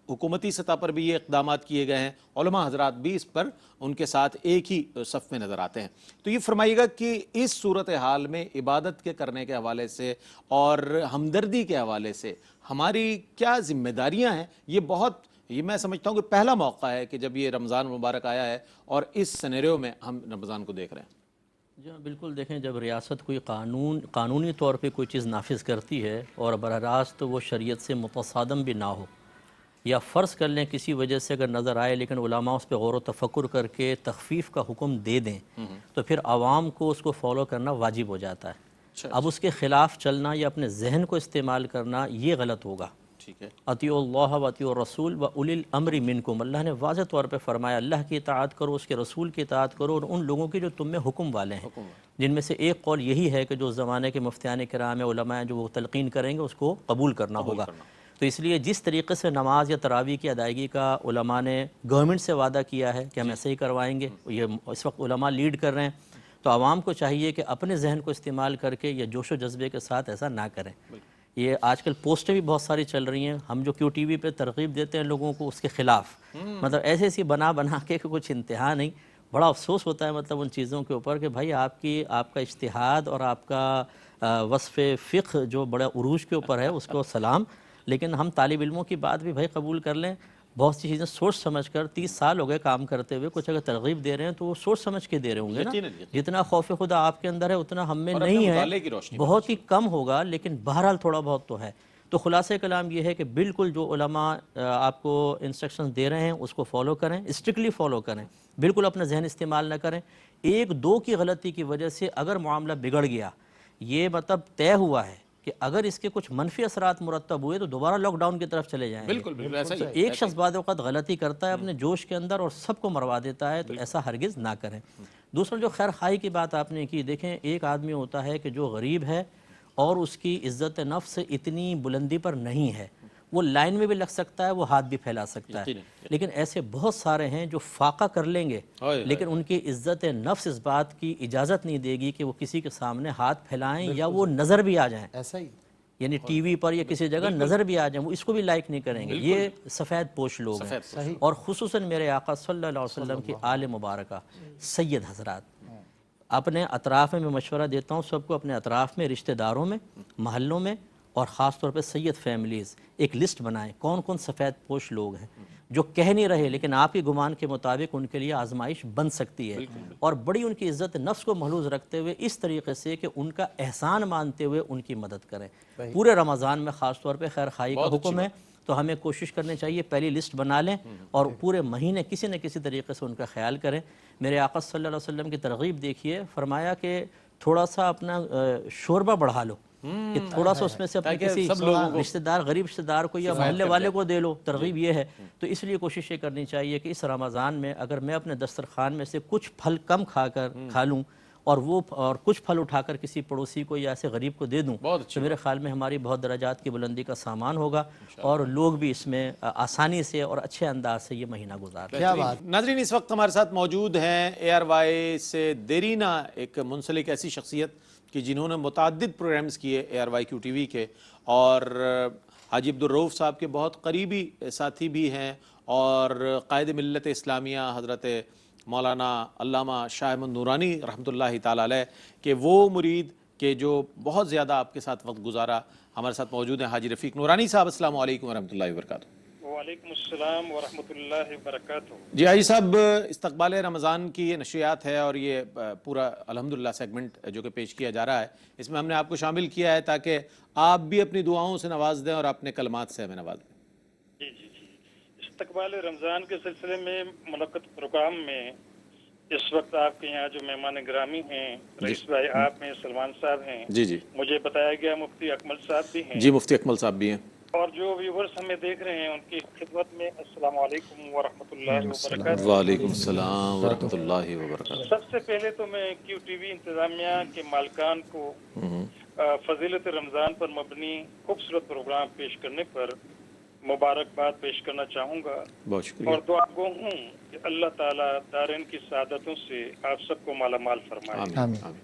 حکومتی سطح پر بھی یہ اقدامات کیے گئے ہیں، علماء حضرات بھی اس پر ان کے ساتھ ایک ہی صف میں نظر آتے ہیں۔ تو یہ فرمائیے گا کہ اس صورتحال میں عبادت کے کرنے کے حوالے سے اور ہمدردی کے حوالے سے ہماری کیا ذمہ داریاں ہیں؟ یہ میں سمجھتا ہوں کہ پہلا موقع ہے کہ جب یہ رمضان مبارک آیا ہے اور اس سینیریو میں ہم رمضان کو دیکھ رہے ہیں۔ جی بالکل، دیکھیں جب ریاست کوئی قانونی طور پہ کوئی چیز نافذ کرتی ہے اور براہ راست وہ شریعت سے متصادم بھی نہ ہو، یا فرض کر لیں کسی وجہ سے اگر نظر آئے لیکن علماء اس پہ غور و تفکر کر کے تخفیف کا حکم دے دیں تو پھر عوام کو اس کو فالو کرنا واجب ہو جاتا ہے۔ اب اس کے خلاف چلنا یا اپنے ذہن کو استعمال کرنا یہ غلط ہوگا۔ اطیعوا اللہ و اطیعوا الرسول و اولی الامر منکم، اللہ نے واضح طور پہ فرمایا اللہ کی اطاعت کرو، اس کے رسول کی اطاعت کرو، اور ان لوگوں کی جو تم میں حکم والے ہیں، جن میں سے ایک قول یہی ہے کہ جو زمانے کے مفتیان کرام علماء ہیں جو وہ تلقین کریں گے اس کو قبول کرنا ہوگا۔ تو اس لیے جس طریقے سے نماز یا تراویح کی ادائیگی کا علماء نے گورنمنٹ سے وعدہ کیا ہے کہ ہم ایسے ہی کروائیں گے، یہ اس وقت علماء لیڈ کر رہے ہیں، تو عوام کو چاہیے کہ اپنے ذہن کو استعمال کر کے یا جوش و جذبے کے ساتھ ایسا نہ کریں۔ یہ آج کل پوسٹیں بھی بہت ساری چل رہی ہیں، ہم جو کیو ٹی وی پہ ترغیب دیتے ہیں لوگوں کو اس کے خلاف، مطلب ایسی بنا کے کچھ انتہا نہیں۔ بڑا افسوس ہوتا ہے مطلب ان چیزوں کے اوپر کہ بھائی آپ کا اجتہاد اور آپ کا وصف فقہ جو بڑا عروج کے اوپر ہے اس کو سلام، لیکن ہم طالب علموں کی بات بھی بھائی قبول کر لیں۔ بہت سی چیزیں سوچ سمجھ کر، 30 سال ہو گئے کام کرتے ہوئے، کچھ اگر ترغیب دے رہے ہیں تو وہ سوچ سمجھ کے دے رہے ہوں گے نا۔ جتنا خوف خدا آپ کے اندر ہے اتنا ہم میں نہیں ہے، بہت ہی کم ہوگا، لیکن بہرحال تھوڑا بہت تو ہے۔ تو خلاصہ کلام یہ ہے کہ بالکل جو علماء آپ کو انسٹرکشنز دے رہے ہیں اس کو فالو کریں، اسٹرکٹلی فالو کریں، بالکل اپنا ذہن استعمال نہ کریں۔ ایک دو کی غلطی کی وجہ سے اگر معاملہ بگڑ گیا، یہ مطلب طے ہوا ہے کہ اگر اس کے کچھ منفی اثرات مرتب ہوئے تو دوبارہ لاک ڈاؤن کی طرف چلے جائیں گے۔ بالکل ایسا ہی۔ ایک شخص بعض اوقات غلطی کرتا ہے اپنے جوش کے اندر اور سب کو مروا دیتا ہے، تو ایسا ہرگز نہ کریں۔ دوسرا جو خیر خواہی کی بات آپ نے کی، دیکھیں ایک آدمی ہوتا ہے کہ جو غریب ہے اور اس کی عزت نفس اتنی بلندی پر نہیں ہے، وہ لائن میں بھی لگ سکتا ہے، وہ ہاتھ بھی پھیلا سکتا ہے، لیکن ایسے بہت سارے ہیں جو فاقہ کر لیں گے لیکن ان کی عزت نفس اس بات کی اجازت نہیں دے گی کہ وہ کسی کے سامنے ہاتھ پھیلائیں یا وہ نظر بھی آ جائیں، ایسا ہی یعنی ٹی وی پر یا کسی جگہ نظر بھی آ جائیں، وہ اس کو بھی لائک نہیں کریں گے۔ یہ سفید پوش لوگ ہیں، اور خصوصاً میرے آقا صلی اللہ علیہ وسلم کی آل مبارکہ سید حضرات۔ اپنے اطراف میں مشورہ دیتا ہوں سب کو، اپنے اطراف میں، رشتہ داروں میں، محلوں میں، اور خاص طور پہ سید فیملیز، ایک لسٹ بنائیں کون کون سفید پوش لوگ ہیں جو کہہ نہیں رہے لیکن آپ کی گمان کے مطابق ان کے لیے آزمائش بن سکتی ہے، اور بڑی ان کی عزت نفس کو محلوظ رکھتے ہوئے اس طریقے سے کہ ان کا احسان مانتے ہوئے ان کی مدد کریں۔ پورے رمضان میں خاص طور پہ خیر خواہی کا حکم ہے، تو ہمیں کوشش کرنی چاہیے پہلی لسٹ بنا لیں اور پورے مہینے کسی نہ کسی طریقے سے ان کا خیال کریں۔ میرے آقا صلی اللہ علیہ وسلم کی ترغیب دیکھیے، فرمایا کہ تھوڑا سا اپنا شوربہ بڑھا لو، کہ تھوڑا سا اس میں سے اپنے کسی رشتہ دار، غریب رشتہ دار کو یا محلے والے کو دے لو، ترغیب یہ ہے۔ تو اس لیے کوشش یہ کرنی چاہیے کہ اس رمضان میں اگر میں اپنے دسترخوان میں سے کچھ پھل کم کھا لوں اور کچھ پھل اٹھا کر کسی پڑوسی کو یا ایسے غریب کو دے دوں تو میرے خیال میں ہماری بہت درجات کی بلندی کا سامان ہوگا، اور لوگ بھی اس میں آسانی سے اور اچھے انداز سے یہ مہینہ گزار۔ کیا بات۔ ناظرین اس وقت ہمارے ساتھ موجود ہیں اے آر وائی سے دیرینہ ایک منسلک ایسی شخصیت کہ جنہوں نے متعدد پروگرامز کیے A R Y Q T V کے، اور حاجی عبدالرؤف صاحب کے بہت قریبی ساتھی بھی ہیں، اور قائد ملت اسلامیہ حضرت مولانا علامہ شاہ احمد نورانی رحمۃ اللہ تعالیٰ علیہ کے وہ مرید کہ جو بہت زیادہ آپ کے ساتھ وقت گزارا، ہمارے ساتھ موجود ہیں حاجی رفیق نورانی صاحب۔ السلام علیکم ورحمۃ اللہ وبرکاتہ۔ وعلیکم السلام ورحمۃ اللہ وبرکاتہ۔ جی حاجی صاحب، استقبال رمضان کی یہ نشریات ہے اور یہ پورا الحمدللہ سیگمنٹ جو کہ پیش کیا جا رہا ہے، اس میں ہم نے آپ کو شامل کیا ہے تاکہ آپ بھی اپنی دعاؤں سے نواز دیں اور اپنے کلمات سے ہمیں نواز دیں۔ جی جی جی، استقبال رمضان کے سلسلے میں منعقد پروگرام میں اس وقت آپ کے یہاں جو مہمان گرامی ہیں، رئیس بھائی آپ ہیں، سلمان صاحب ہیں، جی جی، مجھے بتایا گیا مفتی اکمل صاحب بھی ہیں، جی مفتی اکمل صاحب بھی ہیں، اور جو ویورز ہمیں دیکھ رہے ہیں ان کی خدمت میں السلام علیکم ورحمۃ اللہ وبرکاتہ۔ وعلیکم السلام ورحمۃ اللہ وبرکاتہ۔ سب سے پہلے تو میں کیو ٹی وی انتظامیہ کے مالکان کو فضیلت رمضان پر مبنی خوبصورت پروگرام پیش کرنے پر مبارکباد پیش کرنا چاہوں گا، بہت شکریہ، اور دعا گو ہوں کہ اللہ تعالیٰ دارین کی سعادتوں سے آپ سب کو مالا مال فرمائے۔ آمین آمین۔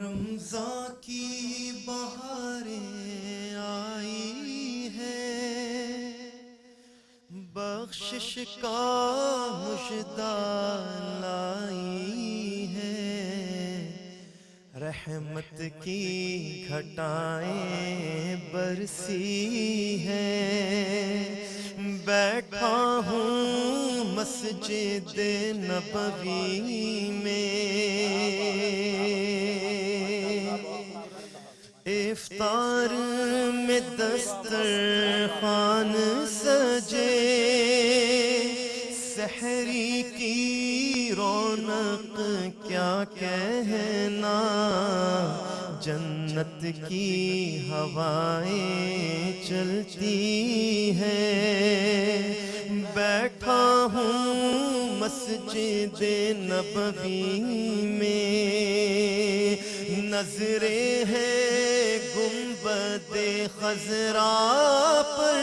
رمضان کی بہاریں آئی ہیں، بخشش کا مژدہ لائی ہیں، رحمت کی گھٹائیں برسی ہیں، بیٹھا ہوں مسجد نبوی میں، افطار میں دسترخوان سجے، سحری کی رونق کیا کہنا، جنت کی ہوائیں چلتی ہیں، بیٹھا ہوں مسجد نبوی میں، نظریں ہیں گنبد خضرا پر،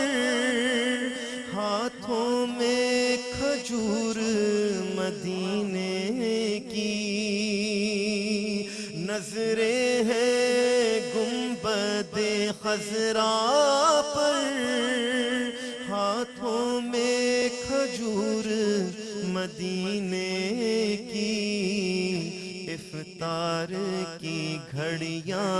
ہاتھوں میں کھجور مدینے کی، نظریں ہیں گنبد خضرا پر، ہاتھوں میں کھجور مدینے کی، افطار کی گھڑیاں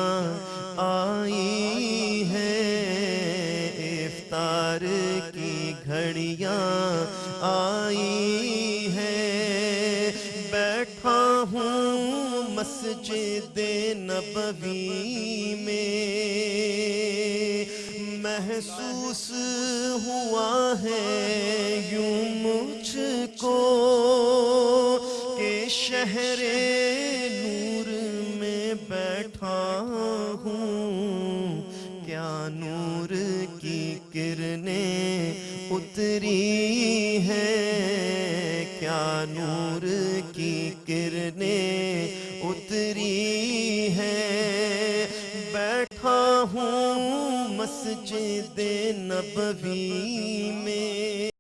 آئی ہیں، افطار کی گھڑیاں آئی ہیں، بیٹھا ہوں مسجد نبوی میں، محسوس ہوا ہے یوں مجھ کو کہ شہر نور میں بیٹھا ہوں، کیا نور کی کرنیں اتری ہیں، کیا نور کی کرنیں اتری ہیں، بیٹھا ہوں مسجد نبوی میں۔